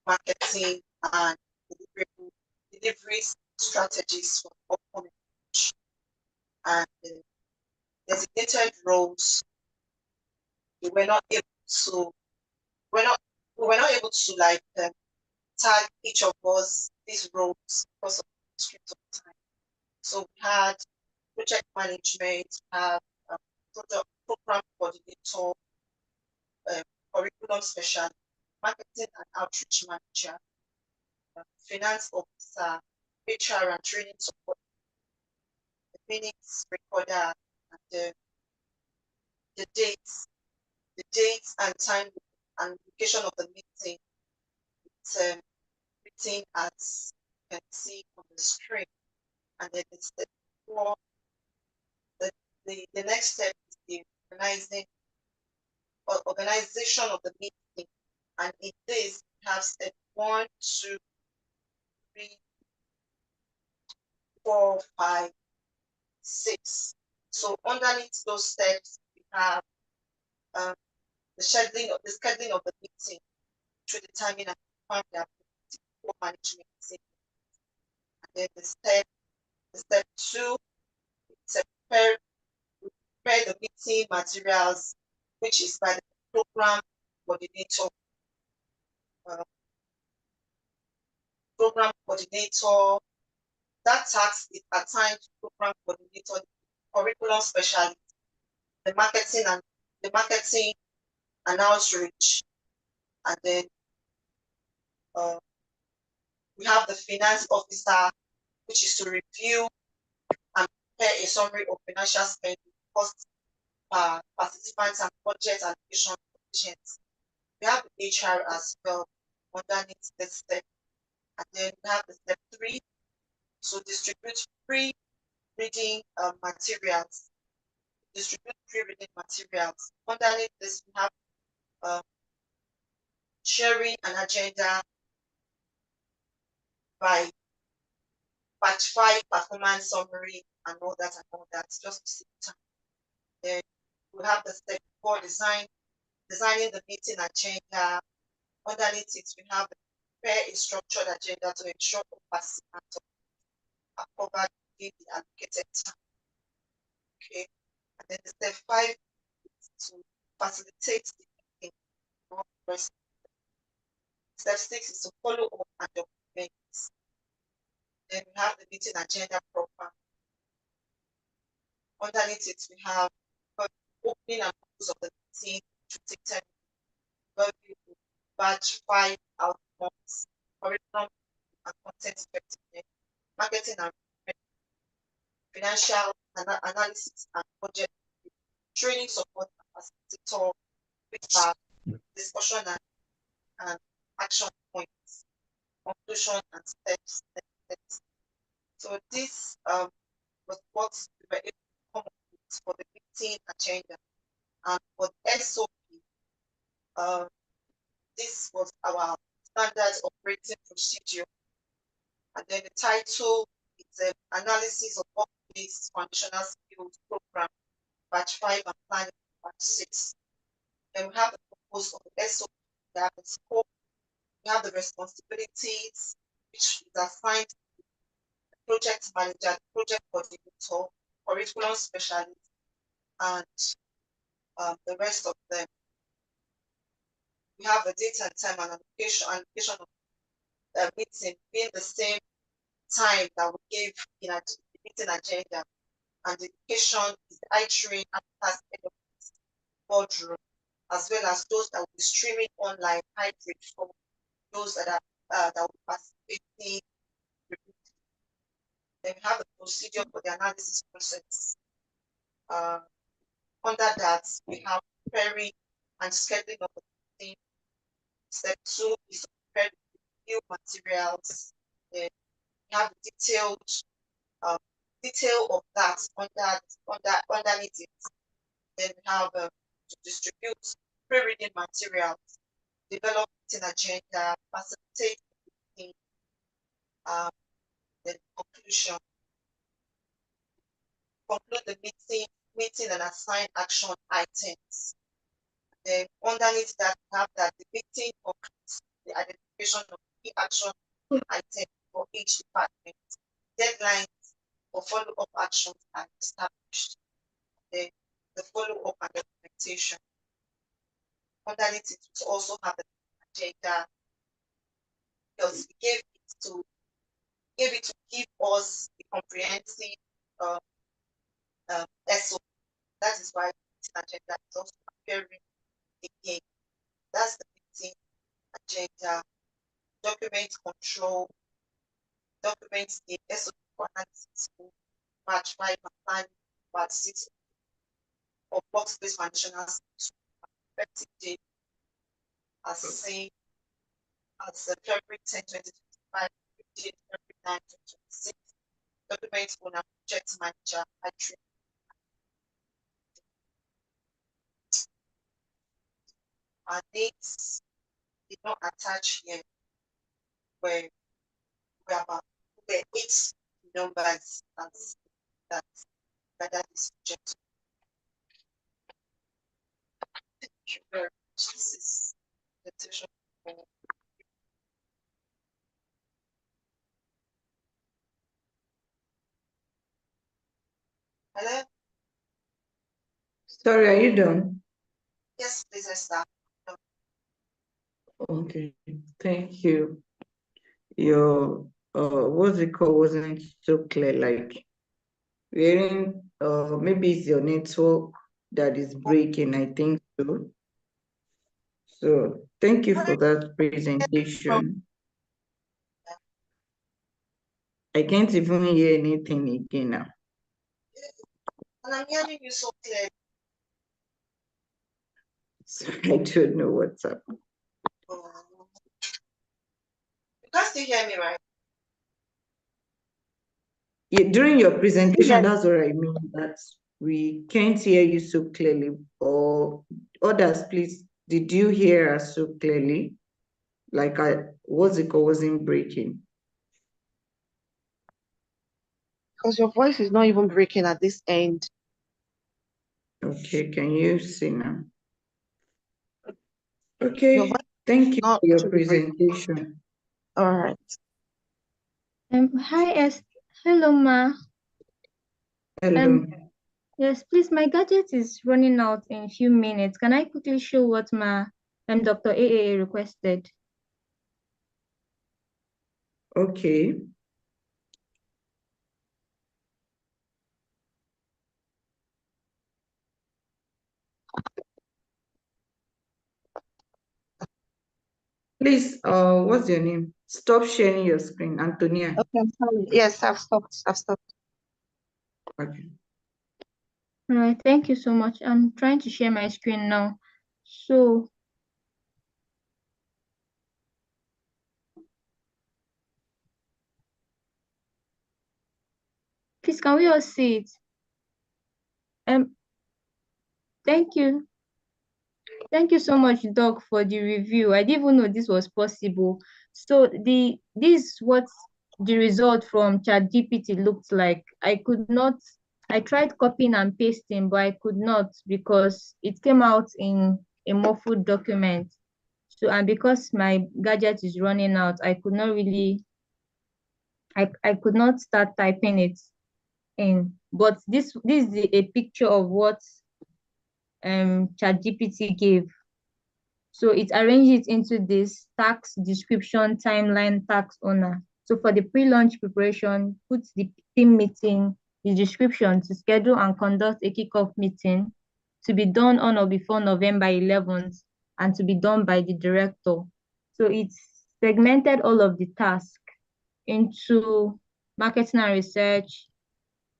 marketing, and delivery strategies for upcoming launch. And designated roles, we were not able to like tag each of us these roles because of the constraints of time. So we had project management, we have program coordinator, curriculum specialist, marketing and outreach manager, finance officer, HR and training support, the minutes recorder, and the dates and time and location of the meeting. It's written as you can see on the screen, and then it's the next step is the organization of the meeting, and in this we have step 1, 2, 3, 4, 5, 6. So underneath those steps, we have the scheduling of the meeting to determine and confirm the ability for management. And then the step 2 is prepare the meeting materials, which is by the program coordinator. That task is assigned to program coordinator, curriculum specialist, the marketing and outreach, and then we have the finance officer, which is to review and prepare a summary of financial spending, costs, participants, and budget allocation coefficients. We have the HR as well underneath the step, and then we have the step 3, so distribute free reading materials. Underneath this, we have sharing an agenda by batch 5 performance summary and all that, just to see time. Then we have the step 4, designing the meeting agenda. Underneath it, we have prepare a structured agenda to ensure all participants are covered within the allocated time. Okay, and then the step 5 is to facilitate the meeting. Step 6 is to follow up and document. Then we have the meeting agenda proper. Underneath it, we have opening and close of the meeting to take 10 minutes. Batch 5 outcomes, curriculum and content effectiveness, marketing and financial analysis and budget, training support and facilitator, feedback, discussion and action points, conclusion and steps. So this was what we were able to come up with for the meeting agenda. And for the SOP, this was our standard operating procedure. And then the title is Analysis of Workplace Foundational Skills Program, Batch 5 and Planning, Batch 6. Then we have the purpose of the SOP, we have the scope, we have the responsibilities, which is assigned to the project manager, the project coordinator, curriculum specialist, and the rest of them. We have the date and time and allocation of the meeting being the same time that we gave in the meeting agenda, and the education is the iTraining at boardroom, as well as those that will be streaming online hybrid for those that will participate in. Then we have the procedure for the analysis process. Under that, we have preparing and scheduling of the meeting. Step 2 is to prepare the materials. Then we have the detail of that underneath it. Then we have to distribute pre-reading materials, develop meeting agenda, facilitate the meeting, then conclusion. Conclude the meeting and assign action items. Then underneath that, we have that the meeting concludes the identification of key action items for each department. Deadlines for follow-up actions are established. Then the follow-up and documentation. Underneath it, we also have the agenda, because we gave it to give us the comprehensive SOP. That is why the agenda is also appearing again. That's the meeting agenda. Document control, documents the SOP for analysis, batch 5 and planning, batch 6 of workspace foundational skills. Effective date as same as February 10, 2025, February 9, 2026. Document owner, project manager, iTraining. Our dates did not attach here, where we are about 8 numbers that gather this project. Thank you very much. This is the session for hello. Sorry, are you done? Yes, please, Esther. Okay, thank you. Your what's it called wasn't so clear. Like wearing maybe it's your network that is breaking, I think so. So thank you for that presentation. I can't even hear anything again now. And I'm hearing you so clear. So I don't know what's up. You can still hear me, right? Yeah, during your presentation, that's what I mean, that we can't hear you so clearly. Or others, please, did you hear us so clearly? Like what's it called wasn't breaking? Because your voice is not even breaking at this end. Okay, can you see now? Your Okay, voice thank you not for your actually breaking. presentation. All right. Hi, hello, ma. Hello. Yes, please, my gadget is running out in a few minutes. Can I quickly show what my Dr. AAA requested? Okay. Please, what's your name? Stop sharing your screen, Antonia. Okay, I'm sorry. Yes, I've stopped. I've stopped. Okay. All right, thank you so much. I'm trying to share my screen now. So, please, can we all see it? Thank you. Thank you so much, Doc, for the review. I didn't even know this was possible. So this is what the result from ChatGPT looked like. I tried copying and pasting, but I could not because it came out in a muffled document. So, and because my gadget is running out, I could not really, I could not start typing it in. But this is a picture of what ChatGPT gave. So it arranges it into this tax description, timeline, tax owner. So for the pre-launch preparation, put the team meeting, the description to schedule and conduct a kickoff meeting to be done on or before November 11th and to be done by the director. So it's segmented all of the tasks into marketing and research,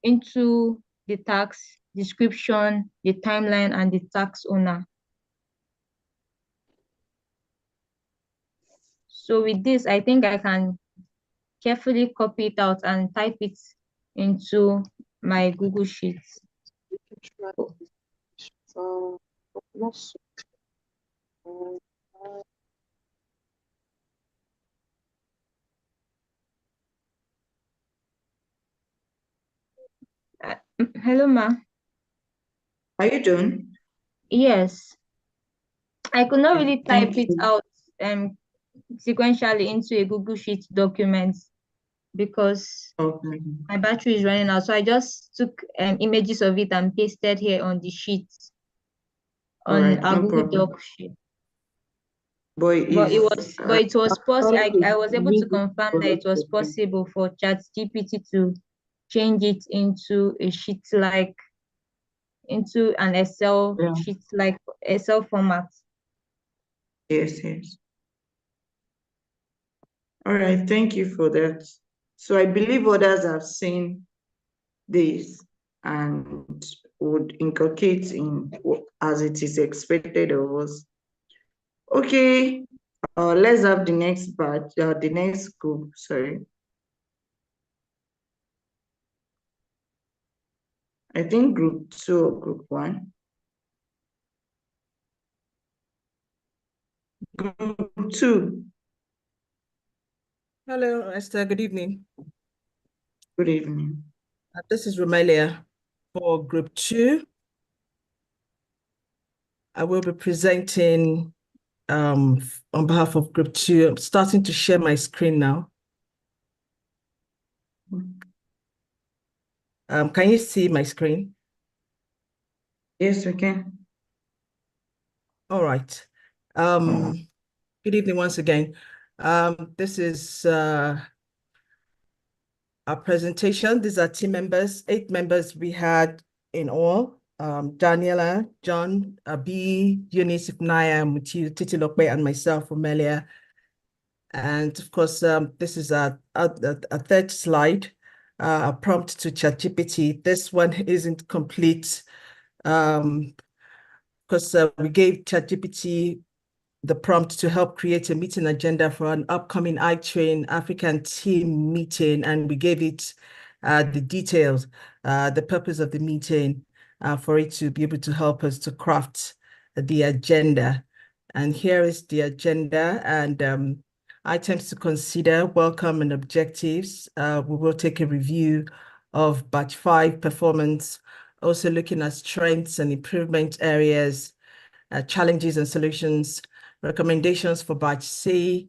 into the tax description, the timeline, and the tax owner. So with this, I think I can carefully copy it out and type it into my Google Sheets. Hello, ma. Are you done? Yes. I could not really type Thank it you. out sequentially into a Google Sheet document because Okay. my battery is running out. So I just took images of it and pasted here on the sheet All on right, our no Google problem. Doc sheet. But it was possible. I was able to really confirm that it was possible for ChatGPT to change it into a sheet like into an Excel sheet like Excel format. Yes, yes. All right, thank you for that. So I believe others have seen this and would inculcate in as it is expected of us. Okay, let's have the next batch, the next group, sorry. I think group 2 or group 1. Group 2. Hello, Esther. Good evening. Good evening. This is Romelia. for Group 2. I will be presenting on behalf of Group 2. I'm starting to share my screen now. Can you see my screen? Yes, we can. All right. Good evening once again. This is our presentation. These are team members, 8 members we had in all. Daniela, John, Abi, Eunice, Ifnaya, Mutiu, Titilope, and myself, Romelia. And of course, this is a third slide, a prompt to ChatGPT. This one isn't complete because we gave ChatGPT the prompt to help create a meeting agenda for an upcoming iTrain African team meeting, and we gave it the details, the purpose of the meeting, for it to be able to help us to craft the agenda. And here is the agenda and items to consider, welcome and objectives. We will take a review of Batch 5 performance, also looking at strengths and improvement areas, challenges and solutions, recommendations for Batch C,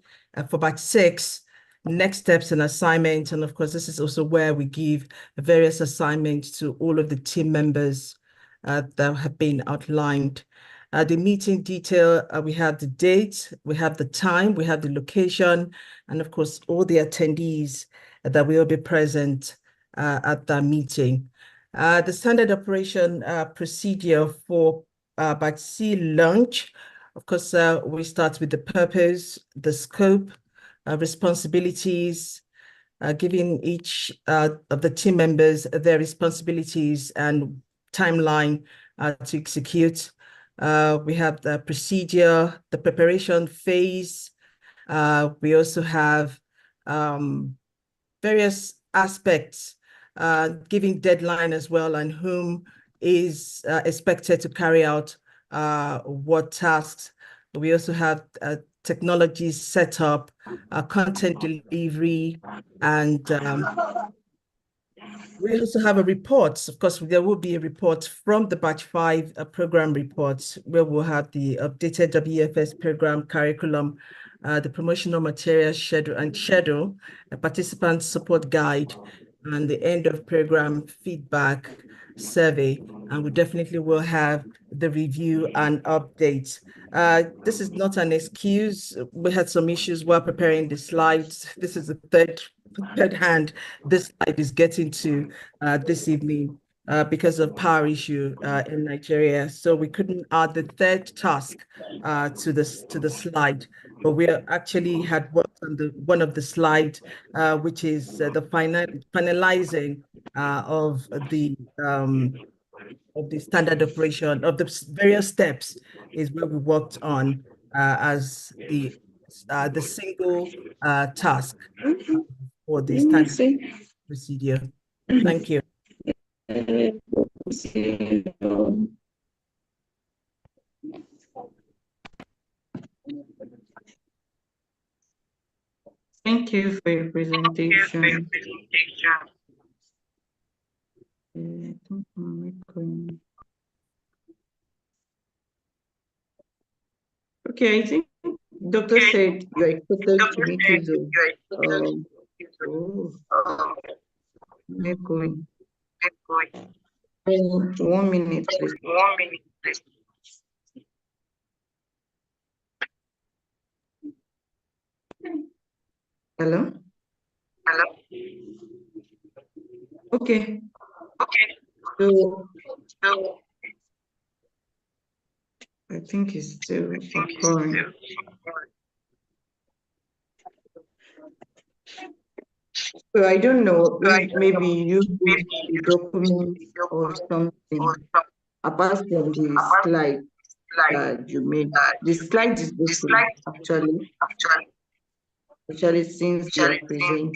for Batch 6, next steps and assignments. And of course, this is also where we give various assignments to all of the team members that have been outlined. The meeting detail, we have the date, we have the time, we have the location, and of course, all the attendees that will be present at the meeting. The standard operation procedure for Batch C launch. Of course, we start with the purpose, the scope, responsibilities, giving each of the team members their responsibilities and timeline to execute. We have the procedure, the preparation phase. We also have various aspects, giving deadline as well, and whom is expected to carry out what tasks. We also have technology setup, content delivery, and we also have a report. Of course, there will be a report from the Batch 5 program reports, where we'll have the updated WFS program curriculum, the promotional material schedule, a participant support guide, and the end of program feedback survey. And we definitely will have the review and updates. This is not an excuse. We had some issues while preparing the slides. This is the third hand this slide is getting to this evening because of power issue in Nigeria. So we couldn't add the third task to the slide, but we actually had worked on one of the slides, which is the finalizing of the standard operation of the various steps is where we worked on as the single task for the standard procedure. Thank you. Thank you for your presentation. Okay, I think Doctor said you're expected to meet with going. 1 minute, please. 1 minute, please. Hello? Hello? Okay. Okay. So I think it's still occurring. So I don't know, maybe you need a document or something apart from the slide that you made. The slide is okay, actually since you are presenting.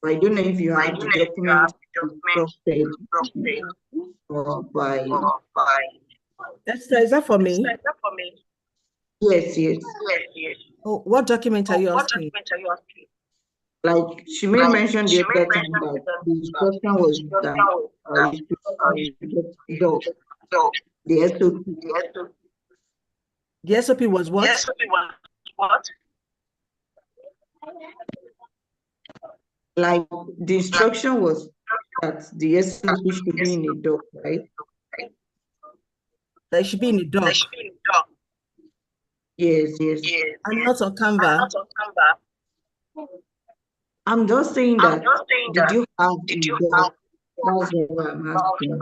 I don't know if you have the document constructed or by. Is that for me? Yes. Oh, what document are you asking? Like she made mention the other time that the instruction was that you should dog, the SOP. The SOP was what? Like the instruction was that the SOP should be in a doc, right? That it should be in the doc Yes. and not on Canva. I'm just saying that did you have the doc? That's what I'm asking.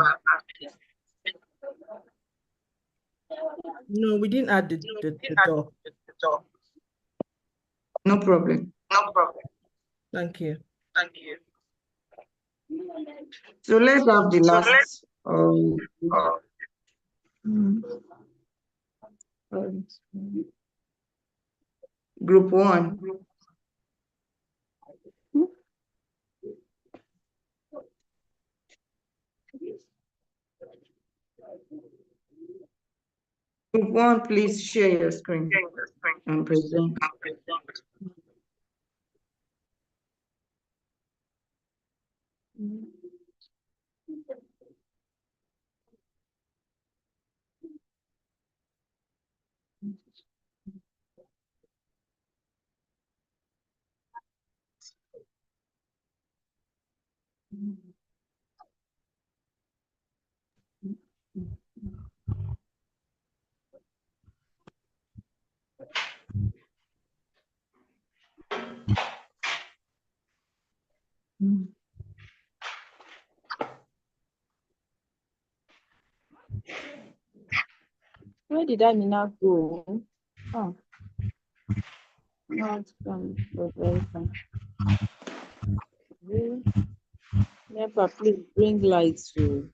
No, we didn't add the doc. No problem. Thank you. So let's have the last group one. Group one, please share your screen and present. Where did Amina go? Oh, no, it's from the very front. Never, please bring lights to.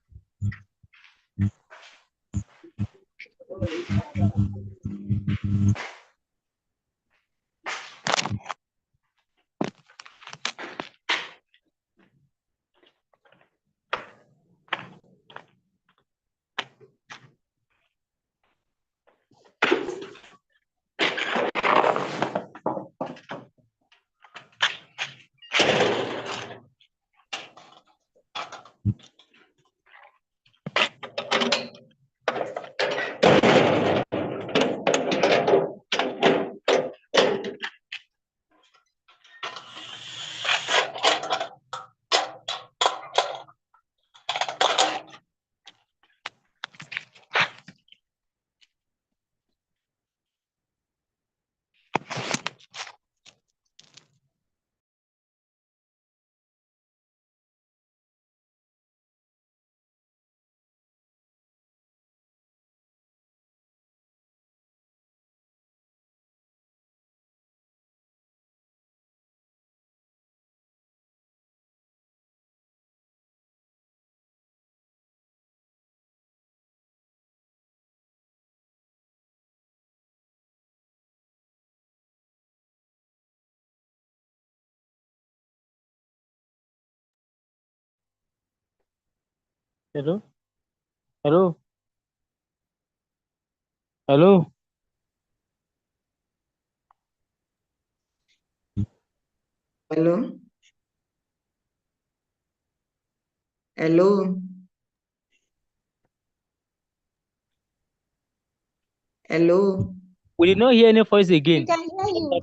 Hello? Hello? Hello? Hello? Hello? Hello? We did not hear any voice again. We can hear you.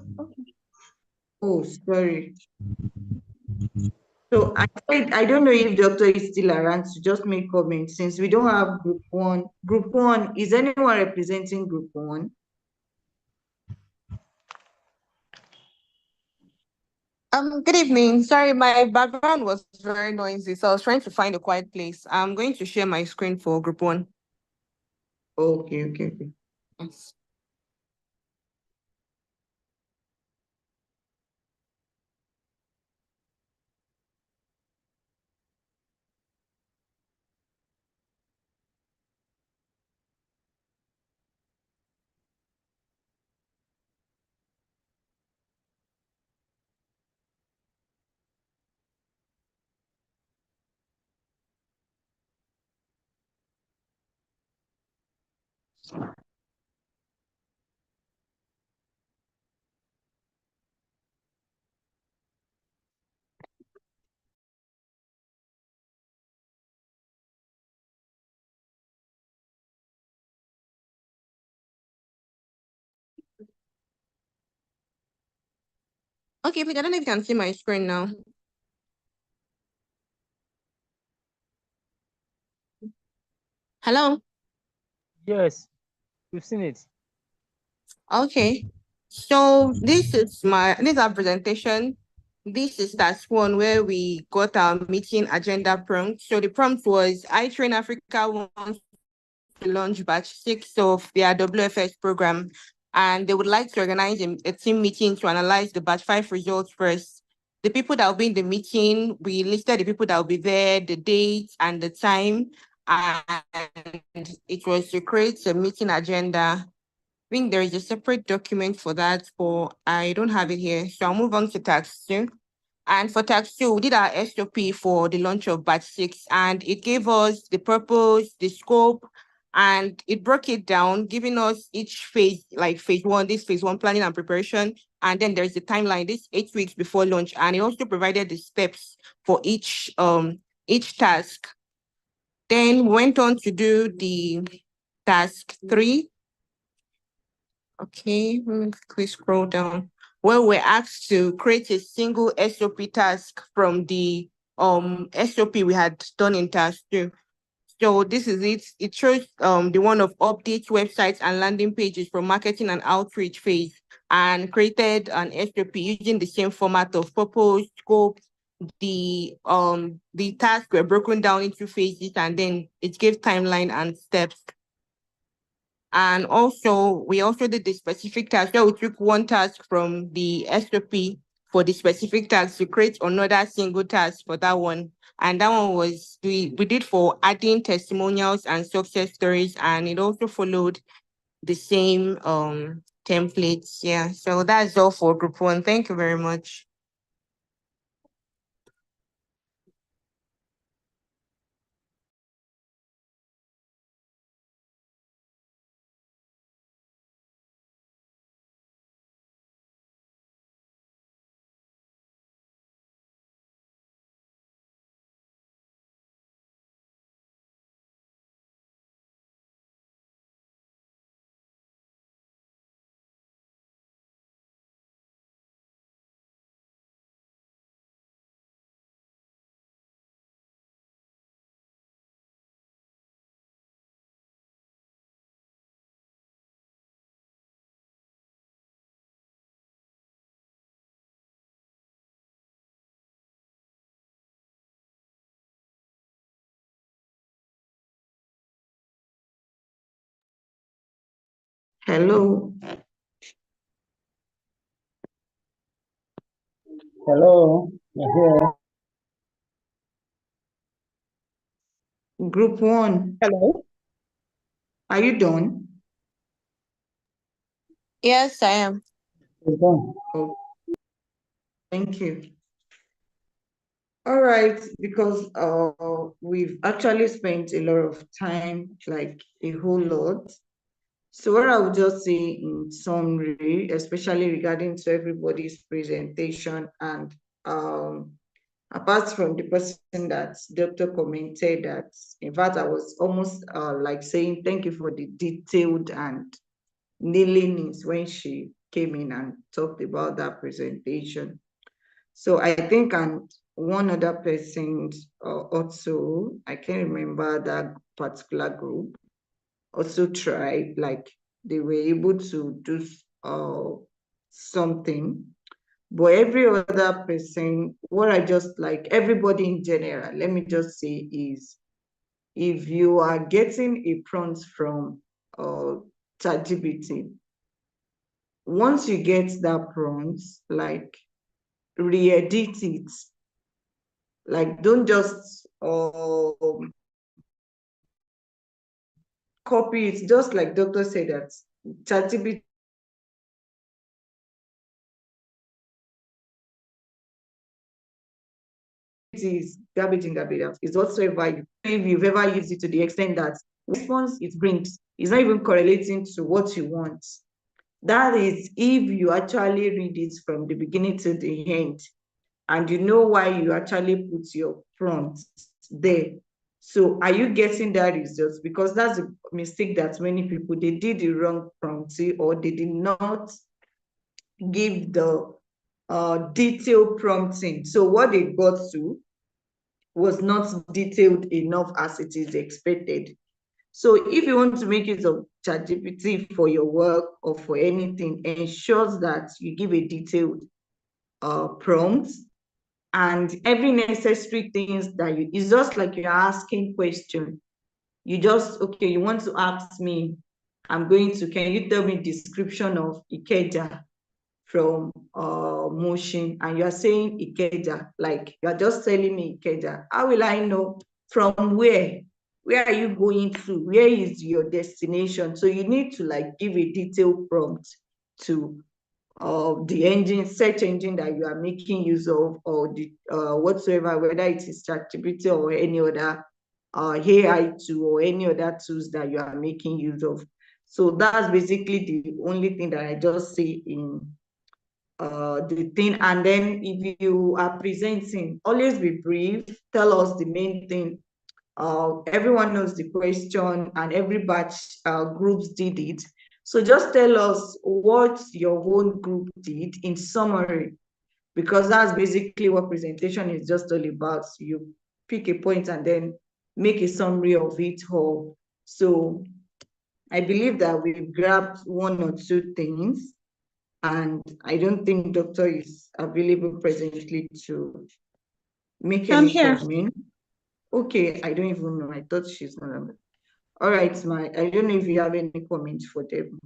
Oh, sorry. So I don't know if doctor is still around to just make comments since we don't have group one. Group one, is anyone representing group one? Good evening. Sorry, my background was very noisy, so I was trying to find a quiet place. I'm going to share my screen for group one. Okay. Yes. Okay, but I don't know if you can see my screen now. Hello? Yes, we've seen it. Okay. So this is our presentation. This is task one where we got our meeting agenda prompt. So the prompt was iTrain Africa wants to launch batch 6 of their WFS program, and they would like to organize a team meeting to analyze the batch 5 results first. The people that will be in the meeting, we listed the people that will be there, the date and the time, and it was to create a meeting agenda. I think there is a separate document for that, but I don't have it here. So I'll move on to task 2. And for task 2, we did our SOP for the launch of batch 6, and it gave us the purpose, the scope, and it broke it down, giving us each phase, like phase 1, this phase 1 planning and preparation. And then there's the timeline, this 8 weeks before launch. And it also provided the steps for each task. Then went on to do the task 3. Okay, let me quickly scroll down. Where we're asked to create a single SOP task from the SOP we had done in task 2. So this is it. It shows the one of updates, websites, and landing pages for marketing and outreach phase, and created an SOP using the same format of purpose, scope. The tasks were broken down into phases, and then it gave timeline and steps. And also, we also did the specific task. So we took one task from the SOP for the specific task to create another single task for that one. And that one was, we did for adding testimonials and success stories, and it also followed the same templates. Yeah, so that's all for group 1. Thank you very much. Hello. Hello, you're here. Group 1. Hello. Are you done? Yes, I am. Oh, thank you. All right, because we've actually spent a lot of time, like a whole lot. So what I would just say in summary, especially regarding to everybody's presentation, and apart from the person that Dr. commented that, in fact, I was almost like saying thank you for the detailed and nailing it when she came in and talked about that presentation. So I think, and one other person also, I can't remember that particular group, also tried, like they were able to do something. But every other person, what I just like, everybody in general, let me just say is, if you are getting a prompt from ChatGPT, once you get that prompt, like re-edit it. Like, don't just copy it. Just like Doctor said that ChatGPT is garbage in, garbage out. It's whatsoever if you've ever used it to the extent that response it brings is not even correlating to what you want. That is if you actually read it from the beginning to the end, and you know why you actually put your prompt there. So are you getting that result? Because that's a mistake that many people, they did the wrong prompt, or they did not give the detailed prompting. So what they got to was not detailed enough as it is expected. So if you want to make use of ChatGPT for your work or for anything, ensure that you give a detailed prompt, and every necessary things that it's just like you're asking questions. You just, okay, you want to ask me, can you tell me description of Ikeja from Mushin? And you're saying Ikeja, like you're just telling me Ikeja. How will I know from where? Where are you going to? Where is your destination? So you need to like give a detailed prompt to the search engine that you are making use of, or the whatsoever, whether it is ChatGPT or any other AI tool or any other tools that you are making use of. So that's basically the only thing that I just say in the thing. And then if you are presenting, always be brief. Tell us the main thing. Everyone knows the question, and every batch groups did it. So just tell us what your own group did in summary, because that's basically what presentation is just all about. So you pick a point and then make a summary of it all. So I believe that we've grabbed one or two things, and I don't think Doctor is available presently to make any comment. Okay, I don't even know. I thought she's not. All right, I don't know if you have any comments for them.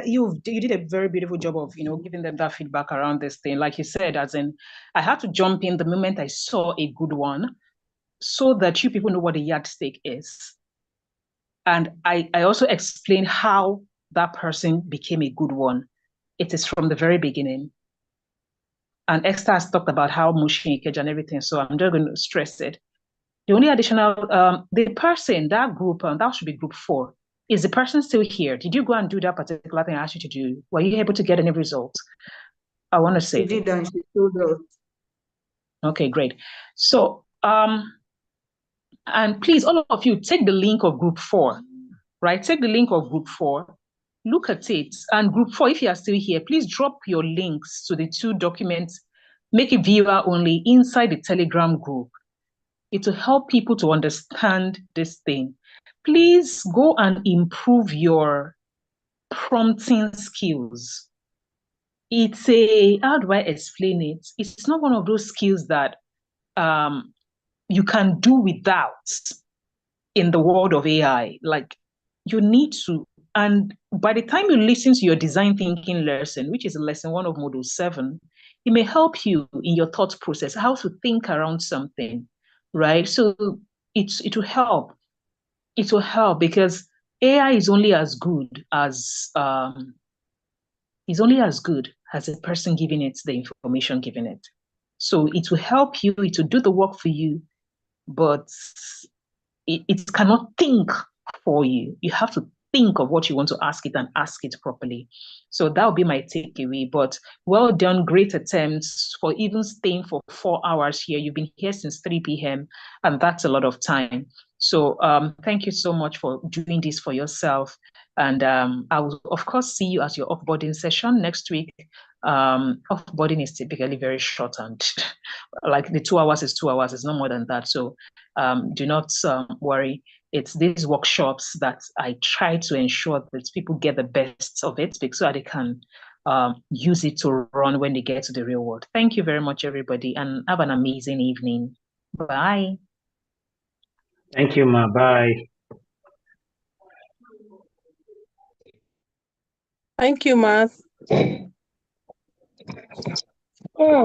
You did a very beautiful job of giving them that feedback around this thing. Like you said, as in, I had to jump in the moment I saw a good one, so that you people know what a yardstick is. And I also explained how that person became a good one. It is from the very beginning. And Esther has talked about how Mushin, Ikeja, and everything. So I'm just going to stress it. The only additional, the person, that group, that should be group 4. Is the person still here? Did you go and do that particular thing I asked you to do? Were you able to get any results? I want to say. She did, and she told us. Okay, great. So, and please, all of you, take the link of group 4, right? Take the link of group 4, look at it. And group 4, if you are still here, please drop your links to the 2 documents, make it viewer only inside the Telegram group. It will help people to understand this thing. Please go and improve your prompting skills. It's how do I explain it? It's not one of those skills that you can do without in the world of AI. Like, you need to, and by the time you listen to your design thinking lesson, which is lesson 1 of module 7, it may help you in your thought process, how to think around something, right? So it will help. It will help because AI is only as good as the person giving it the information given it. So it will help you, it will do the work for you, but it cannot think for you. You have to think of what you want to ask it and ask it properly. So that would be my takeaway. But well done, great attempts for even staying for 4 hours here. You've been here since 3 p.m. and that's a lot of time. So thank you so much for doing this for yourself. And I will, of course, see you at your offboarding session next week. Offboarding is typically very short, and like the 2 hours is 2 hours, it's not more than that. So do not worry. It's these workshops that I try to ensure that people get the best of it, so that they can use it to run when they get to the real world. Thank you very much, everybody, and have an amazing evening. Bye. Thank you, Ma. Bye. Thank you, Ma.